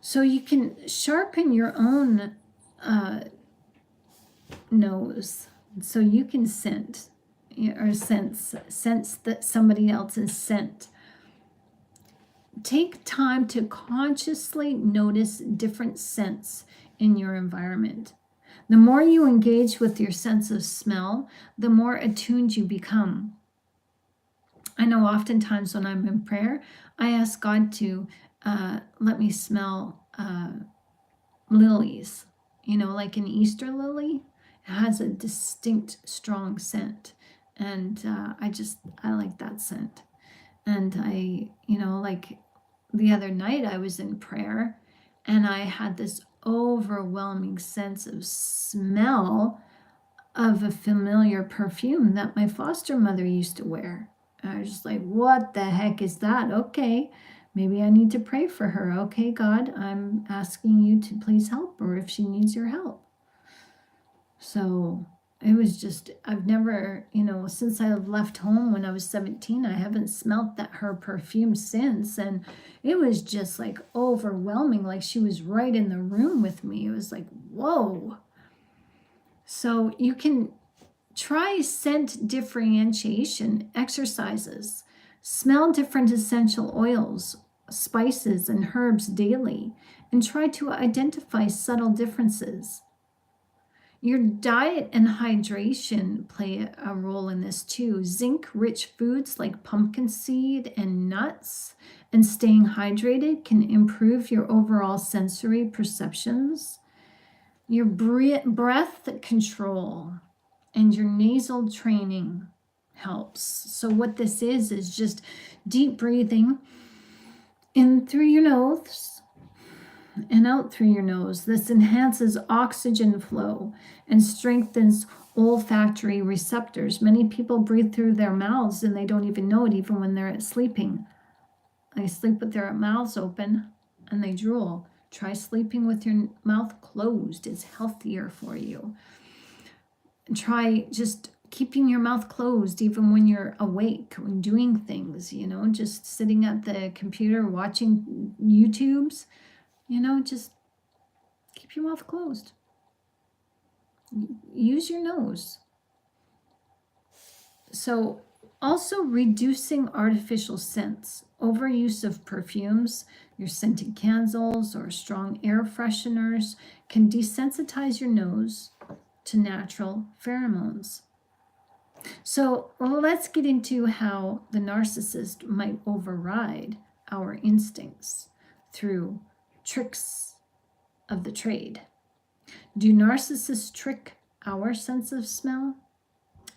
So you can sharpen your own nose so you can sense that somebody else's scent. Take time to consciously notice different scents in your environment. The more you engage with your sense of smell, the more attuned you become. I know oftentimes when I'm in prayer, I ask God to let me smell lilies. Like an Easter lily, it has a distinct, strong scent. And I like that scent. And I, the other night I was in prayer and I had this overwhelming sense of smell of a familiar perfume that my foster mother used to wear. And I was just like, what the heck is that? Okay, maybe I need to pray for her. Okay, God, I'm asking you to please help her if she needs your help. So it was just, I've never, since I left home when I was 17, I haven't smelt her perfume since. And it was just like overwhelming, like she was right in the room with me. It was like, whoa. So you can try scent differentiation exercises. Smell different essential oils, spices, and herbs daily, and try to identify subtle differences. Your diet and hydration play a role in this too. Zinc-rich foods like pumpkin seed and nuts and staying hydrated can improve your overall sensory perceptions. Your breath control and your nasal training helps. So what this is just deep breathing in through your nose and out through your nose. This enhances oxygen flow and strengthens olfactory receptors. Many people breathe through their mouths and they don't even know it, even when they're sleeping. They sleep with their mouths open and they drool. Try sleeping with your mouth closed. It's healthier for you. Try just keeping your mouth closed even when you're awake, when doing things, just sitting at the computer watching YouTubes. Just keep your mouth closed. Use your nose. So also reducing artificial scents. Overuse of perfumes, your scented candles or strong air fresheners can desensitize your nose to natural pheromones. So let's get into how the narcissist might override our instincts through tricks of the trade. Do narcissists trick our sense of smell?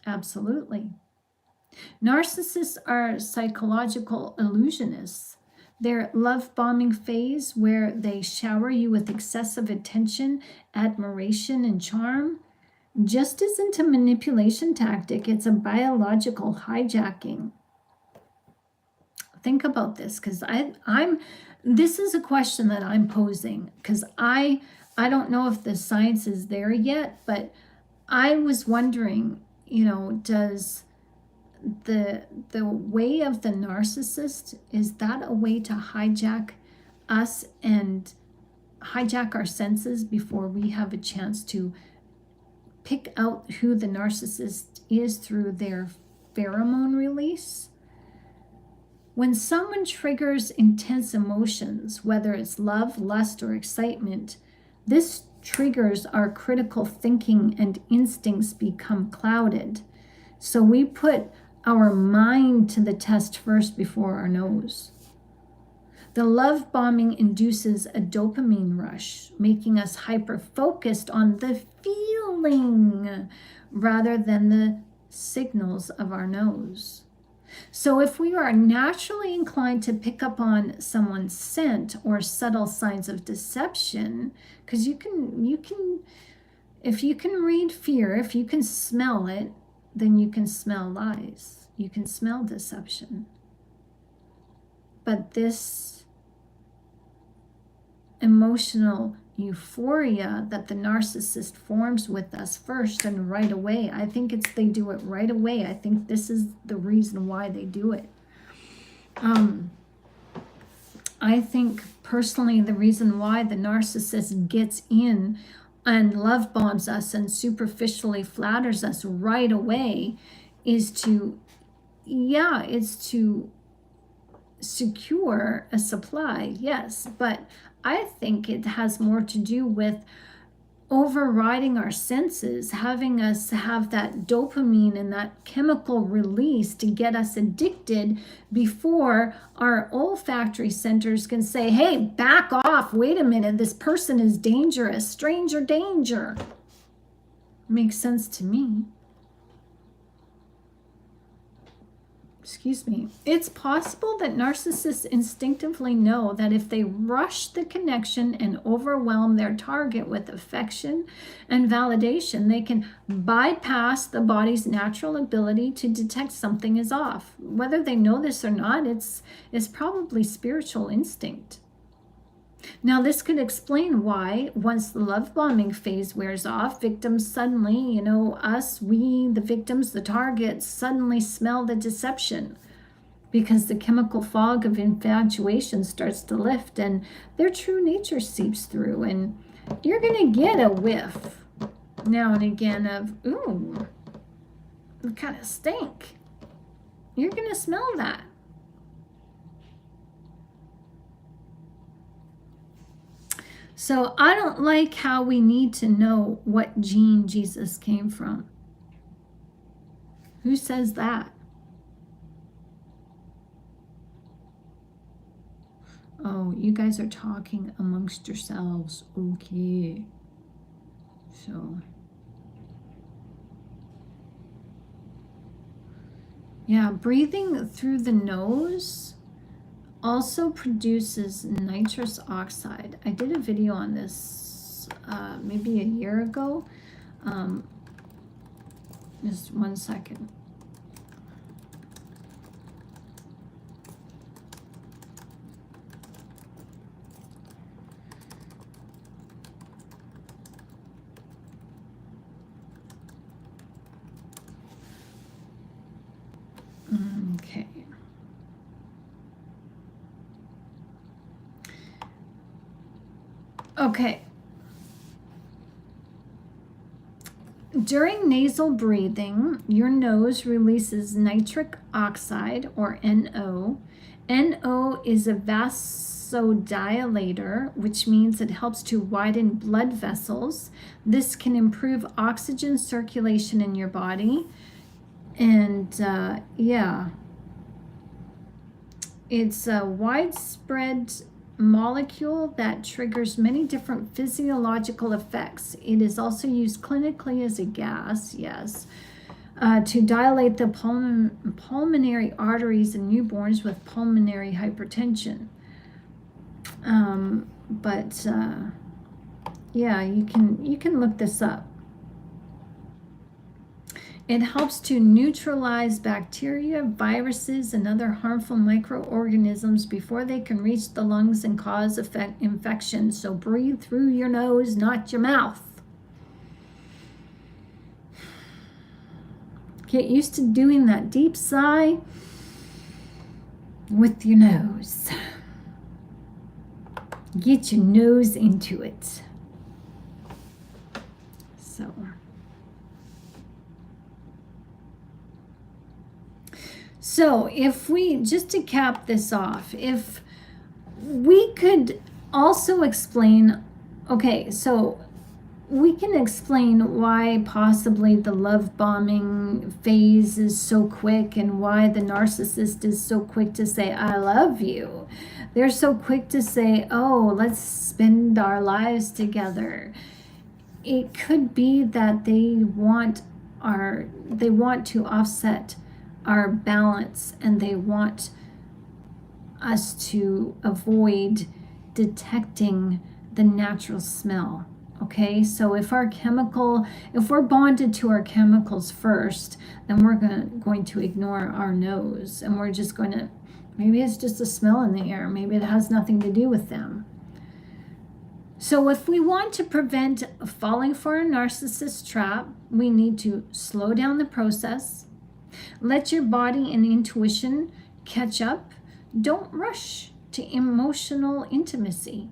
Absolutely. Narcissists are psychological illusionists. Their love bombing phase, where they shower you with excessive attention, admiration, and charm, just isn't a manipulation tactic. It's a biological hijacking. Think about this, because this is a question that I'm posing, because I don't know if the science is there yet, but I was wondering, does the way of the narcissist, is that a way to hijack us and hijack our senses before we have a chance to pick out who the narcissist is through their pheromone release? When someone triggers intense emotions, whether it's love, lust, or excitement, this triggers our critical thinking and instincts become clouded. So we put our mind to the test first before our nose. The love bombing induces a dopamine rush, making us hyper-focused on the feeling rather than the signals of our nose. So if we are naturally inclined to pick up on someone's scent or subtle signs of deception, because you can, if you can read fear, if you can smell it, then you can smell lies. You can smell deception. But this emotional euphoria that the narcissist forms with us first and right away, I think they do it right away. I think this is the reason why they do it. I think personally the reason why the narcissist gets in and love bombs us and superficially flatters us right away is to secure a supply, yes, but I think it has more to do with overriding our senses, having us have that dopamine and that chemical release to get us addicted before our olfactory centers can say, hey, back off, wait a minute, this person is dangerous, stranger danger. Makes sense to me. excuse me, it's possible that narcissists instinctively know that if they rush the connection and overwhelm their target with affection and validation, they can bypass the body's natural ability to detect something is off. Whether they know this or not, it's probably spiritual instinct. Now, this could explain why, once the love bombing phase wears off, victims suddenly, the victims, the targets, suddenly smell the deception, because the chemical fog of infatuation starts to lift and their true nature seeps through, and you're going to get a whiff now and again of, ooh, it kind of stink. You're going to smell that. So I don't like how we need to know what gene Jesus came from. Who says that? Oh, you guys are talking amongst yourselves. Okay. So, yeah, breathing through the nose also produces nitrous oxide. I did a video on this maybe a year ago. Just one second. Okay. Okay. During nasal breathing, your nose releases nitric oxide, or NO. NO is a vasodilator, which means it helps to widen blood vessels. This can improve oxygen circulation in your body. And yeah, it's a widespread molecule that triggers many different physiological effects. It is also used clinically as a gas, yes, to dilate the pulmonary arteries in newborns with pulmonary hypertension. Yeah, you can look this up. It helps to neutralize bacteria, viruses, and other harmful microorganisms before they can reach the lungs and cause infection. So breathe through your nose, not your mouth. Get used to doing that deep sigh with your nose. Get your nose into it. So if we, just to cap this off, if we could also explain, okay, so we can explain why possibly the love bombing phase is so quick and why the narcissist is so quick to say, I love you. They're so quick to say, oh, let's spend our lives together. It could be that they want to offset our balance, and they want us to avoid detecting the natural smell. Okay, so if we're bonded to our chemicals first, then we're going to ignore our nose, and we're just going to, maybe it's just a smell in the air, maybe it has nothing to do with them. So if we want to prevent falling for a narcissist trap, we need to slow down the process. Let your body and intuition catch up. Don't rush to emotional intimacy.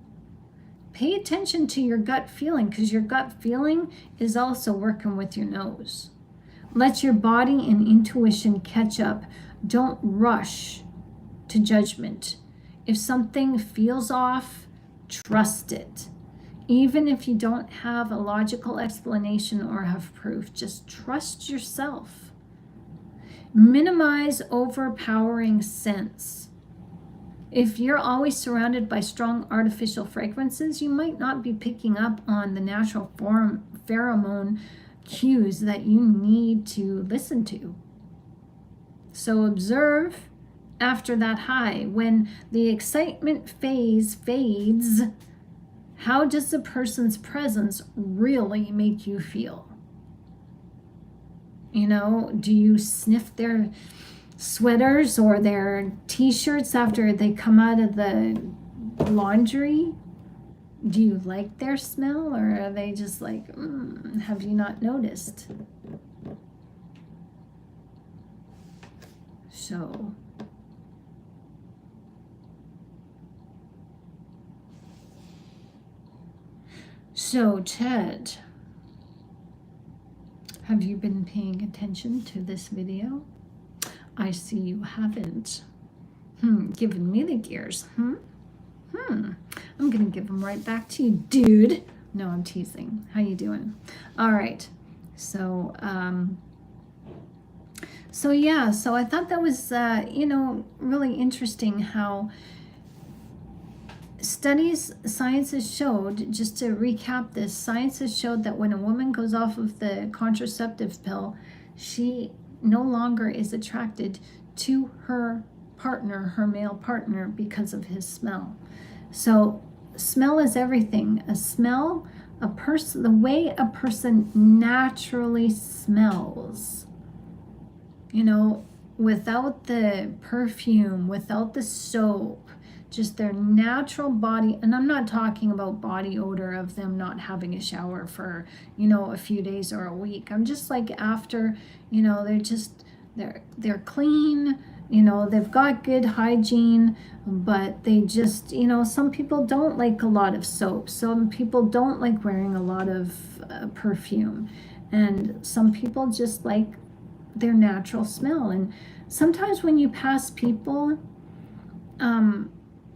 Pay attention to your gut feeling, because your gut feeling is also working with your nose. Let your body and intuition catch up. Don't rush to judgment. If something feels off, trust it. Even if you don't have a logical explanation or have proof, just trust yourself. Minimize overpowering scents. If you're always surrounded by strong artificial fragrances, you might not be picking up on the natural pheromone cues that you need to listen to. So observe after that high. When the excitement phase fades, how does the person's presence really make you feel? You know, do you sniff their sweaters or their t-shirts after they come out of the laundry? Do you like their smell, or are they just like, have you not noticed? So Ted, have you been paying attention to this video? I see you haven't. Giving me the gears. I'm gonna give them right back to you, dude. No, I'm teasing. How you doing? All right. So yeah, so I thought that was, really interesting how science has showed, just to recap this, science has showed that when a woman goes off of the contraceptive pill, she no longer is attracted to her partner, her male partner, because of his smell. So smell is everything. The way a person naturally smells, without the perfume, without the soap, just their natural body. And I'm not talking about body odor of them not having a shower for, a few days or a week. I'm just like, after, they're clean, they've got good hygiene, but they just, some people don't like a lot of soap. Some people don't like wearing a lot of perfume. And some people just like their natural smell. And sometimes when you pass people,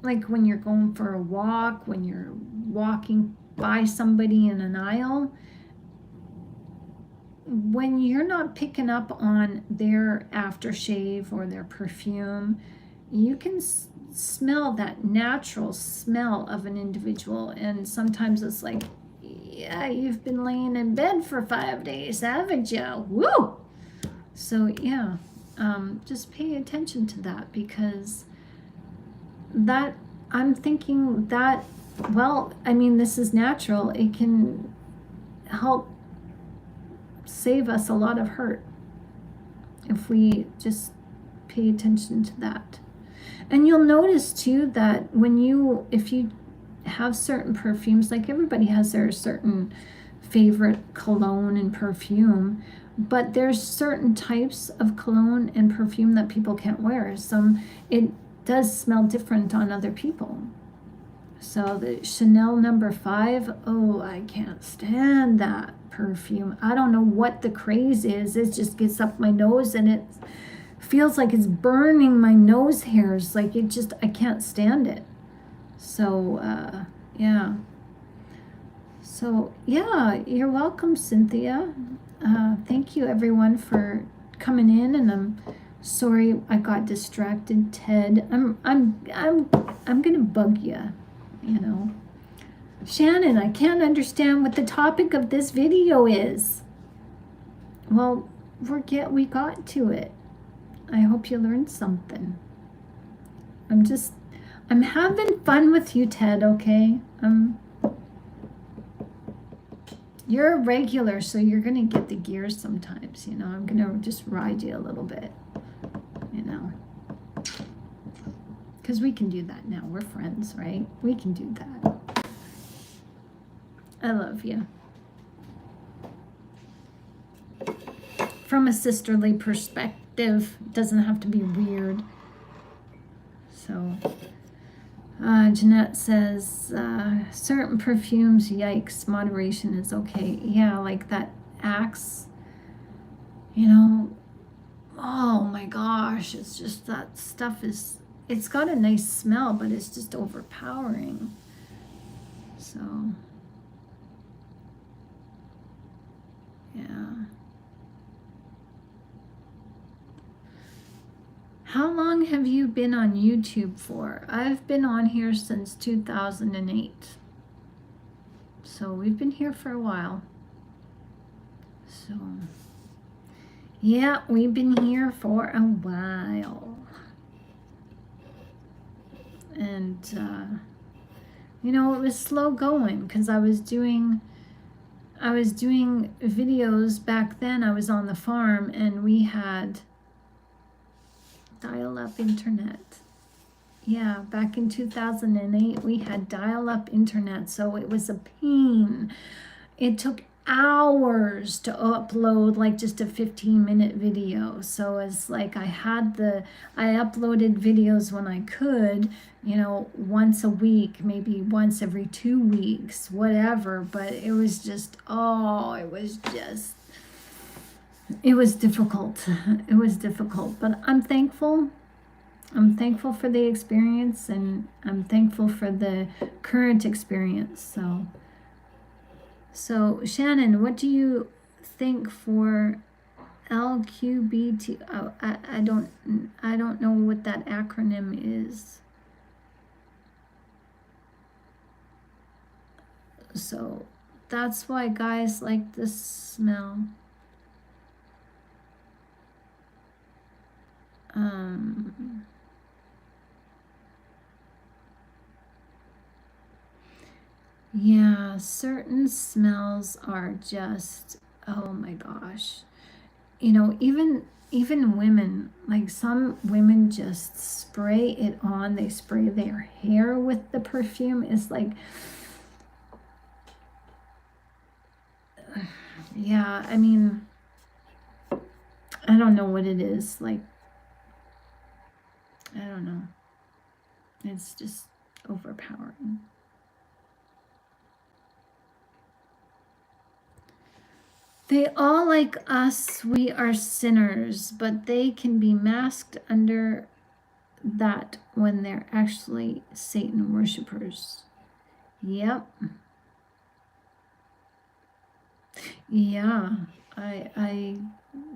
like when you're going for a walk, when you're walking by somebody in an aisle, when you're not picking up on their aftershave or their perfume, you can smell that natural smell of an individual. And sometimes it's like, yeah, you've been laying in bed for 5 days, haven't you? Woo! So yeah, just pay attention to that, because that, I'm thinking that, this is natural. It can help save us a lot of hurt if we just pay attention to that. And you'll notice too that if you have certain perfumes, like everybody has their certain favorite cologne and perfume, but there's certain types of cologne and perfume that people can't wear. It does smell different on other people. So the Chanel No. 5, I can't stand that perfume. I don't know what the craze is. It just gets up my nose and it feels like it's burning my nose hairs. Like I can't stand it. So yeah. So yeah, you're welcome, Cynthia. Thank you everyone for coming in, and I'm sorry I got distracted, Ted. I'm gonna bug you, Shannon, I can't understand what the topic of this video is. Well, we got to it. I hope you learned something. I'm having fun with you, Ted, okay? You're a regular, so you're gonna get the gears sometimes, I'm gonna just ride you a little bit, because we can do that now. We're friends, right? We can do that. I love you. From a sisterly perspective, doesn't have to be weird. So Jeanette says, certain perfumes, yikes, moderation is okay. Yeah, like that Axe, oh my gosh, it's just, that stuff it's got a nice smell, but it's just overpowering. So, yeah. How long have you been on YouTube for? I've been on here since 2008. So we've been here for a while. So, Yeah, we've been here for a while. And, you know, it was slow going because I was doing videos back then. I was on the farm and we had dial-up internet. Yeah, back in 2008, we had dial-up internet, so it was a pain. It took hours to upload like just a 15-minute video. So it's like I uploaded videos when I could, you know, once a week, maybe once every 2 weeks, whatever. But it was just, it was difficult. It was difficult, but I'm thankful. I'm thankful for the experience, and I'm thankful for the current experience. So Shannon, what do you think for LQBT? Oh, I don't know what that acronym is. So that's why guys like the smell. Yeah, certain smells are just, oh my gosh. You know, even women, like some women just spray it on. They spray their hair with the perfume. It's like, yeah, I mean, I don't know what it is. Like, I don't know. It's just overpowering. They all like us, we are sinners, but they can be masked under that when they're actually Satan worshipers. Yep. Yeah,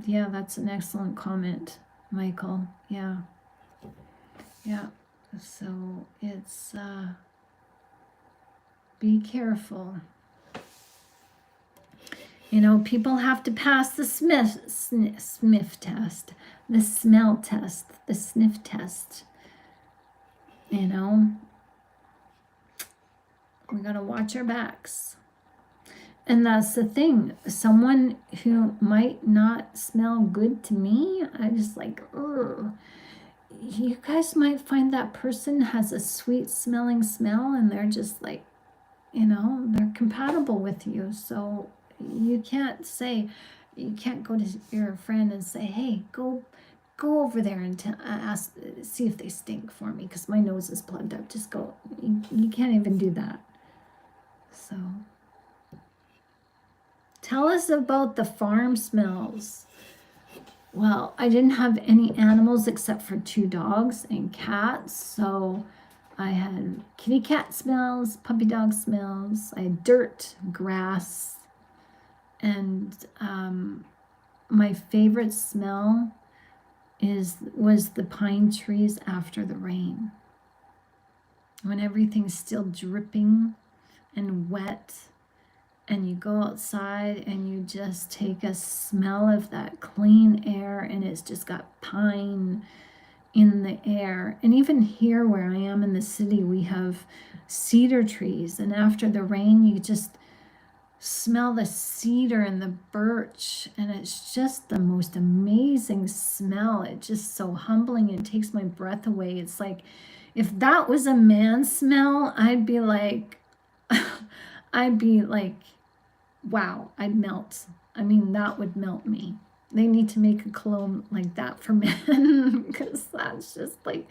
yeah, that's an excellent comment, Michael. Yeah. Yeah. So it's, be careful. You know, people have to pass the Smith test, the smell test, the sniff test. You know, we got to watch our backs. And that's the thing. Someone who might not smell good to me, I just like, ugh. You guys might find that person has a sweet smelling smell and they're just like, you know, they're compatible with you. So you can't go to your friend and say, hey, go over there and see if they stink for me because my nose is plugged up. Just go. You can't even do that. So tell us about the farm smells. Well, I didn't have any animals except for 2 dogs and cats. So I had kitty cat smells, puppy dog smells. I had dirt, grass, and my favorite smell was the pine trees after the rain. When everything's still dripping and wet, and you go outside and you just take a smell of that clean air, and it's just got pine in the air. And even here where I am in the city, we have cedar trees, and after the rain you just smell the cedar and the birch, and it's just the most amazing smell. It's just so humbling and takes my breath away. It's like if that was a man's smell, I'd be like wow, I'd melt. I mean, that would melt me. They need to make a cologne like that for men because that's just like,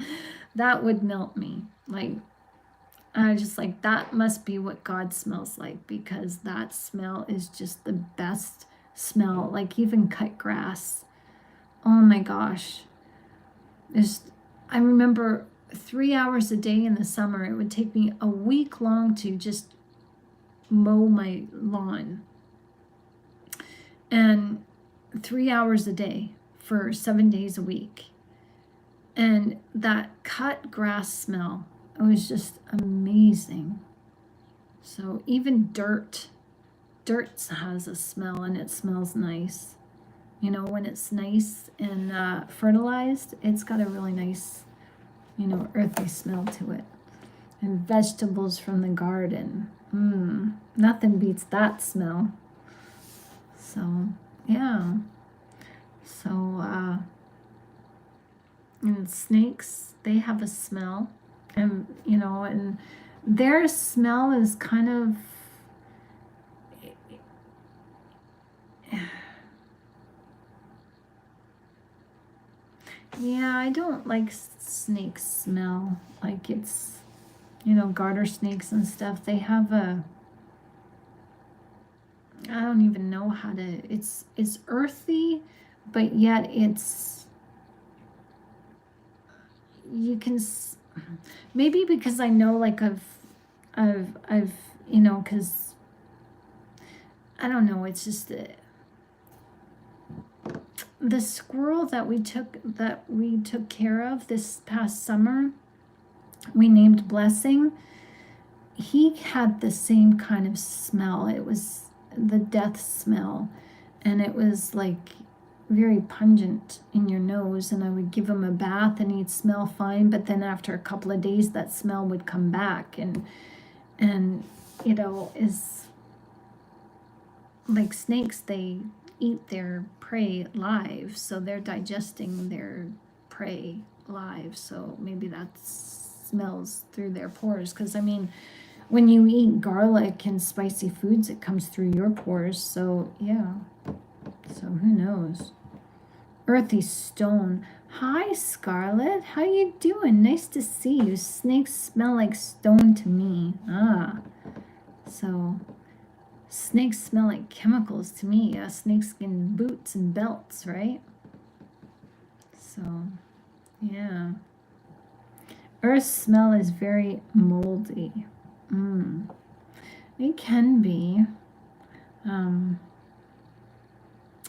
that would melt me. Like, I just like, that must be what God smells like, because that smell is just the best smell. Like even cut grass. Oh my gosh. I remember 3 hours a day in the summer. It would take me a week long to just mow my lawn. And 3 hours a day for 7 days a week. And that cut grass smell, it was just amazing. So even dirt has a smell, and it smells nice. You know, when it's nice and fertilized, it's got a really nice, you know, earthy smell to it. And vegetables from the garden. Nothing beats that smell. So, yeah. So, and snakes, they have a smell. And, you know, and their smell is kind of, yeah, I don't like snake smell. Like it's, you know, garter snakes and stuff. They have a, I don't even know how to, it's earthy, but yet it's, you can, maybe because I know like I've, you know, because I don't know, it's just the squirrel that we took care of this past summer, we named Blessing. He had the same kind of smell. It was the death smell, and it was like very pungent in your nose. And I would give him a bath and he'd smell fine, but then after a couple of days that smell would come back. And you know, is like snakes, they eat their prey live, so they're digesting their prey live, so maybe that smells through their pores. Because I mean, when you eat garlic and spicy foods, it comes through your pores. So yeah, so who knows. Earthy stone. Hi Scarlett, how you doing? Nice to see you. Snakes smell like stone to me. So snakes smell like chemicals to me. Snakeskin boots and belts, right? So, yeah. Earth smell is very moldy. It can be.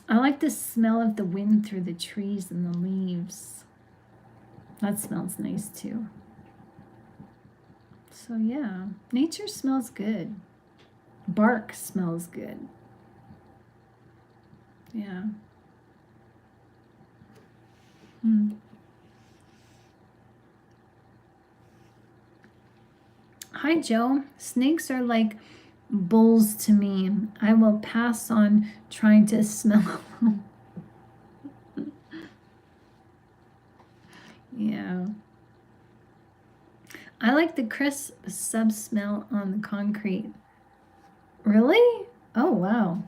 I like the smell of the wind through the trees and the leaves. That smells nice too. So yeah, nature smells good. Bark smells good. Yeah. Hi, Joe. Snakes are like bulls to me. I will pass on trying to smell them. Yeah. I like the crisp sub smell on the concrete. Really? Oh, wow.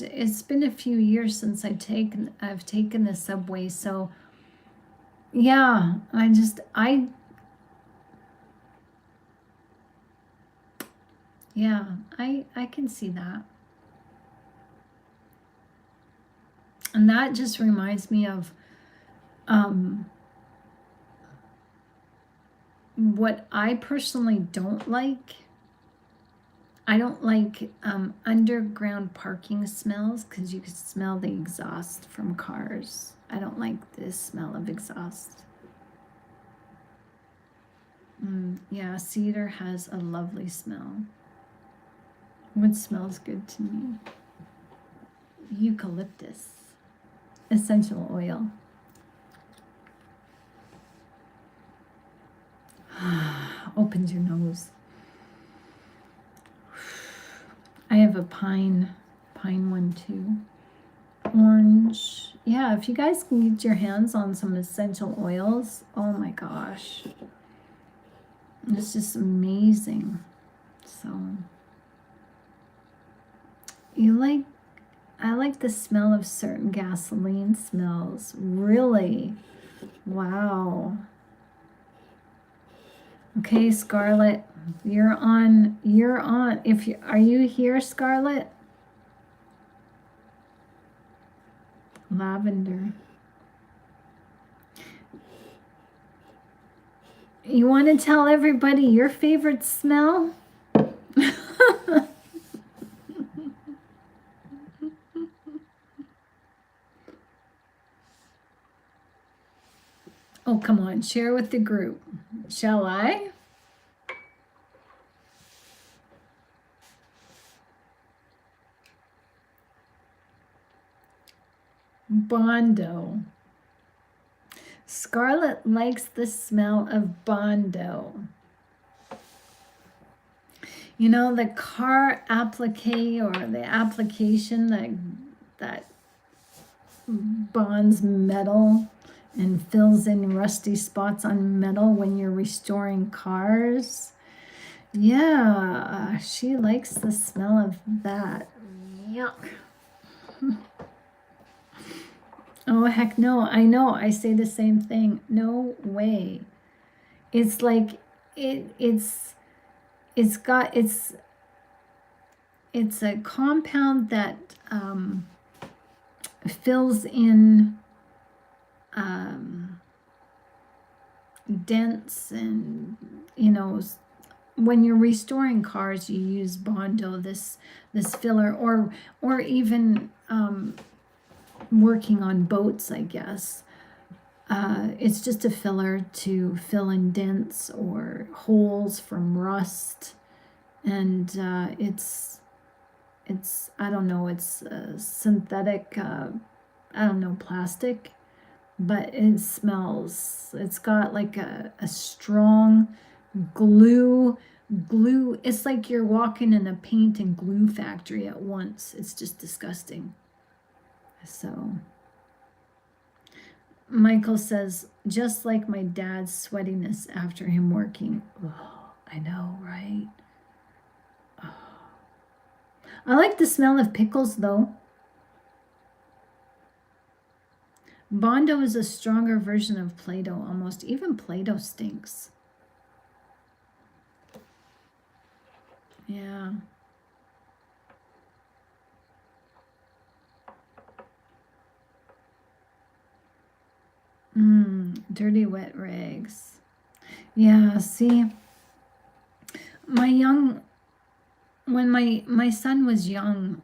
It's been a few years since I've taken the subway, so yeah, yeah, I can see that. And that just reminds me of what I personally don't like. I don't like underground parking smells, because you can smell the exhaust from cars. I don't like the smell of exhaust. Yeah, cedar has a lovely smell. Wood smells good to me. Eucalyptus, essential oil. Opens your nose. I have a pine one too. Orange. Yeah, if you guys can get your hands on some essential oils, oh my gosh. It's just amazing. So I like the smell of certain gasoline smells. Really? Wow. Okay, Scarlett, you're on. Are you here, Scarlett? Lavender. You want to tell everybody your favorite smell? Oh, come on, share with the group. Shall I? Bondo. Scarlett likes the smell of Bondo. You know, the car applique or the application that bonds metal and fills in rusty spots on metal when you're restoring cars. Yeah, she likes the smell of that. Yuck. Oh, heck no. I know. I say the same thing. No way. It's like it's a compound that fills in dents, and when you're restoring cars you use Bondo, this filler, or even working on boats, I guess. It's just a filler to fill in dents or holes from rust, and it's I don't know, it's synthetic, I don't know, plastic, but it smells. It's got like a strong glue. It's like you're walking in a paint and glue factory at once. It's just disgusting. So Michael says, just like my dad's sweatiness after him working. Oh, I know, right? Oh. I like the smell of pickles, though. Bondo is a stronger version of Play-Doh almost. Even Play-Doh stinks. Yeah. Dirty wet rags. Yeah, see, when my son was young,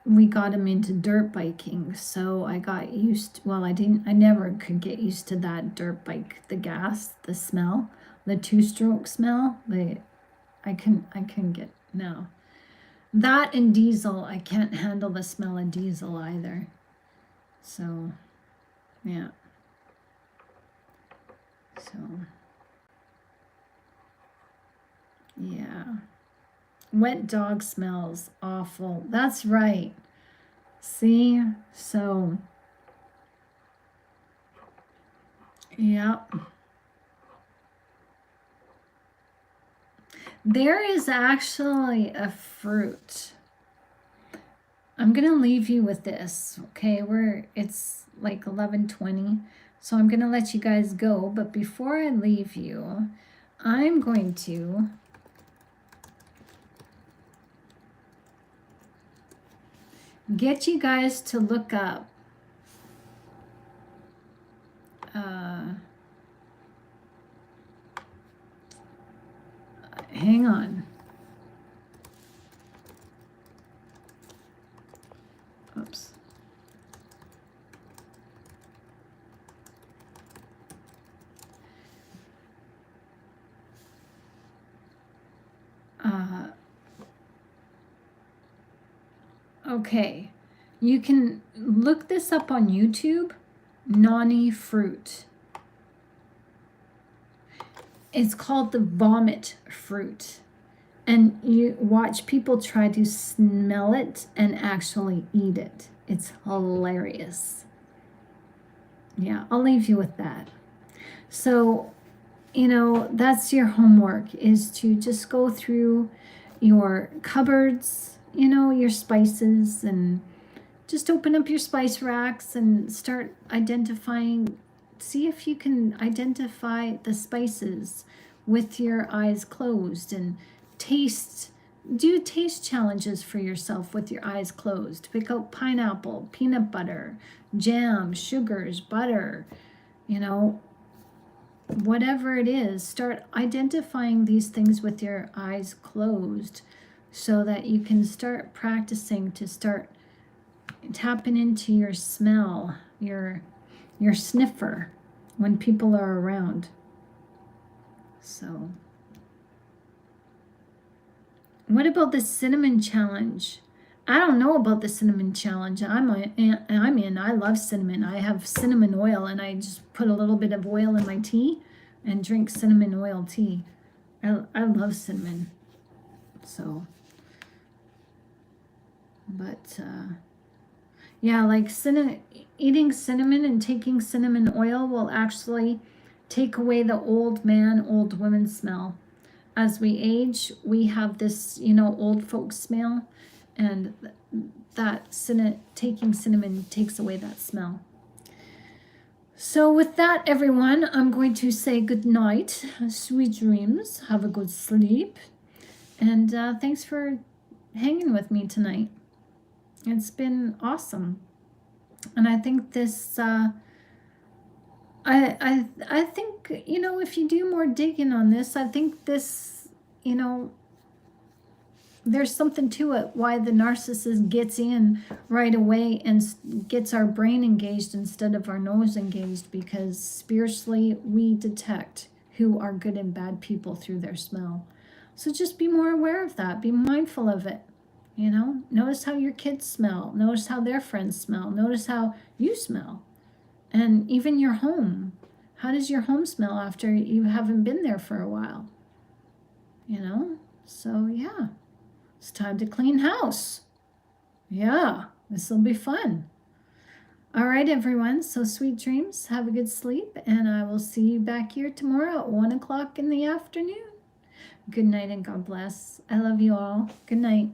we got him into dirt biking, so I got used, well, I never could get used to that dirt bike, the gas, the smell, the two-stroke smell. I couldn't get, no. That and diesel, I can't handle the smell of diesel either. So, yeah. So, yeah. Wet dog smells awful. That's right. See? So, yeah. There is actually a fruit. I'm going to leave you with this, okay? It's like 11:20. So I'm going to let you guys go, but before I leave you, I'm going to get you guys to look up hang on. Oops. Okay, you can look this up on YouTube. Noni fruit. It's called the vomit fruit. And you watch people try to smell it and actually eat it. It's hilarious. Yeah, I'll leave you with that. So, that's your homework, is to just go through your cupboards, your spices, and just open up your spice racks and start identifying. See if you can identify the spices with your eyes closed, and do taste challenges for yourself with your eyes closed. Pick out pineapple, peanut butter, jam, sugars, butter, whatever it is. Start identifying these things with your eyes closed so that you can start practicing to start tapping into your smell, your sniffer. when people are around. So, what about the cinnamon challenge? I don't know about the cinnamon challenge. I'm in. I love cinnamon. I have cinnamon oil, and I just put a little bit of oil in my tea and drink cinnamon oil tea. I love cinnamon. So, but yeah, like eating cinnamon and taking cinnamon oil will actually take away the old man, old woman smell. As we age, we have this, old folks smell, and taking cinnamon takes away that smell. So with that, everyone, I'm going to say good night, sweet dreams, have a good sleep, and thanks for hanging with me tonight. It's been awesome, and I think this. I think, if you do more digging on this, I think this, there's something to it, why the narcissist gets in right away and gets our brain engaged instead of our nose engaged, because spiritually we detect who are good and bad people through their smell. So just be more aware of that. Be mindful of it. Notice how your kids smell. Notice how their friends smell. Notice how you smell. And even your home. How does your home smell after you haven't been there for a while? So yeah, it's time to clean house. Yeah, this will be fun. All right, everyone. So sweet dreams. Have a good sleep. And I will see you back here tomorrow at 1 o'clock in the afternoon. Good night and God bless. I love you all. Good night.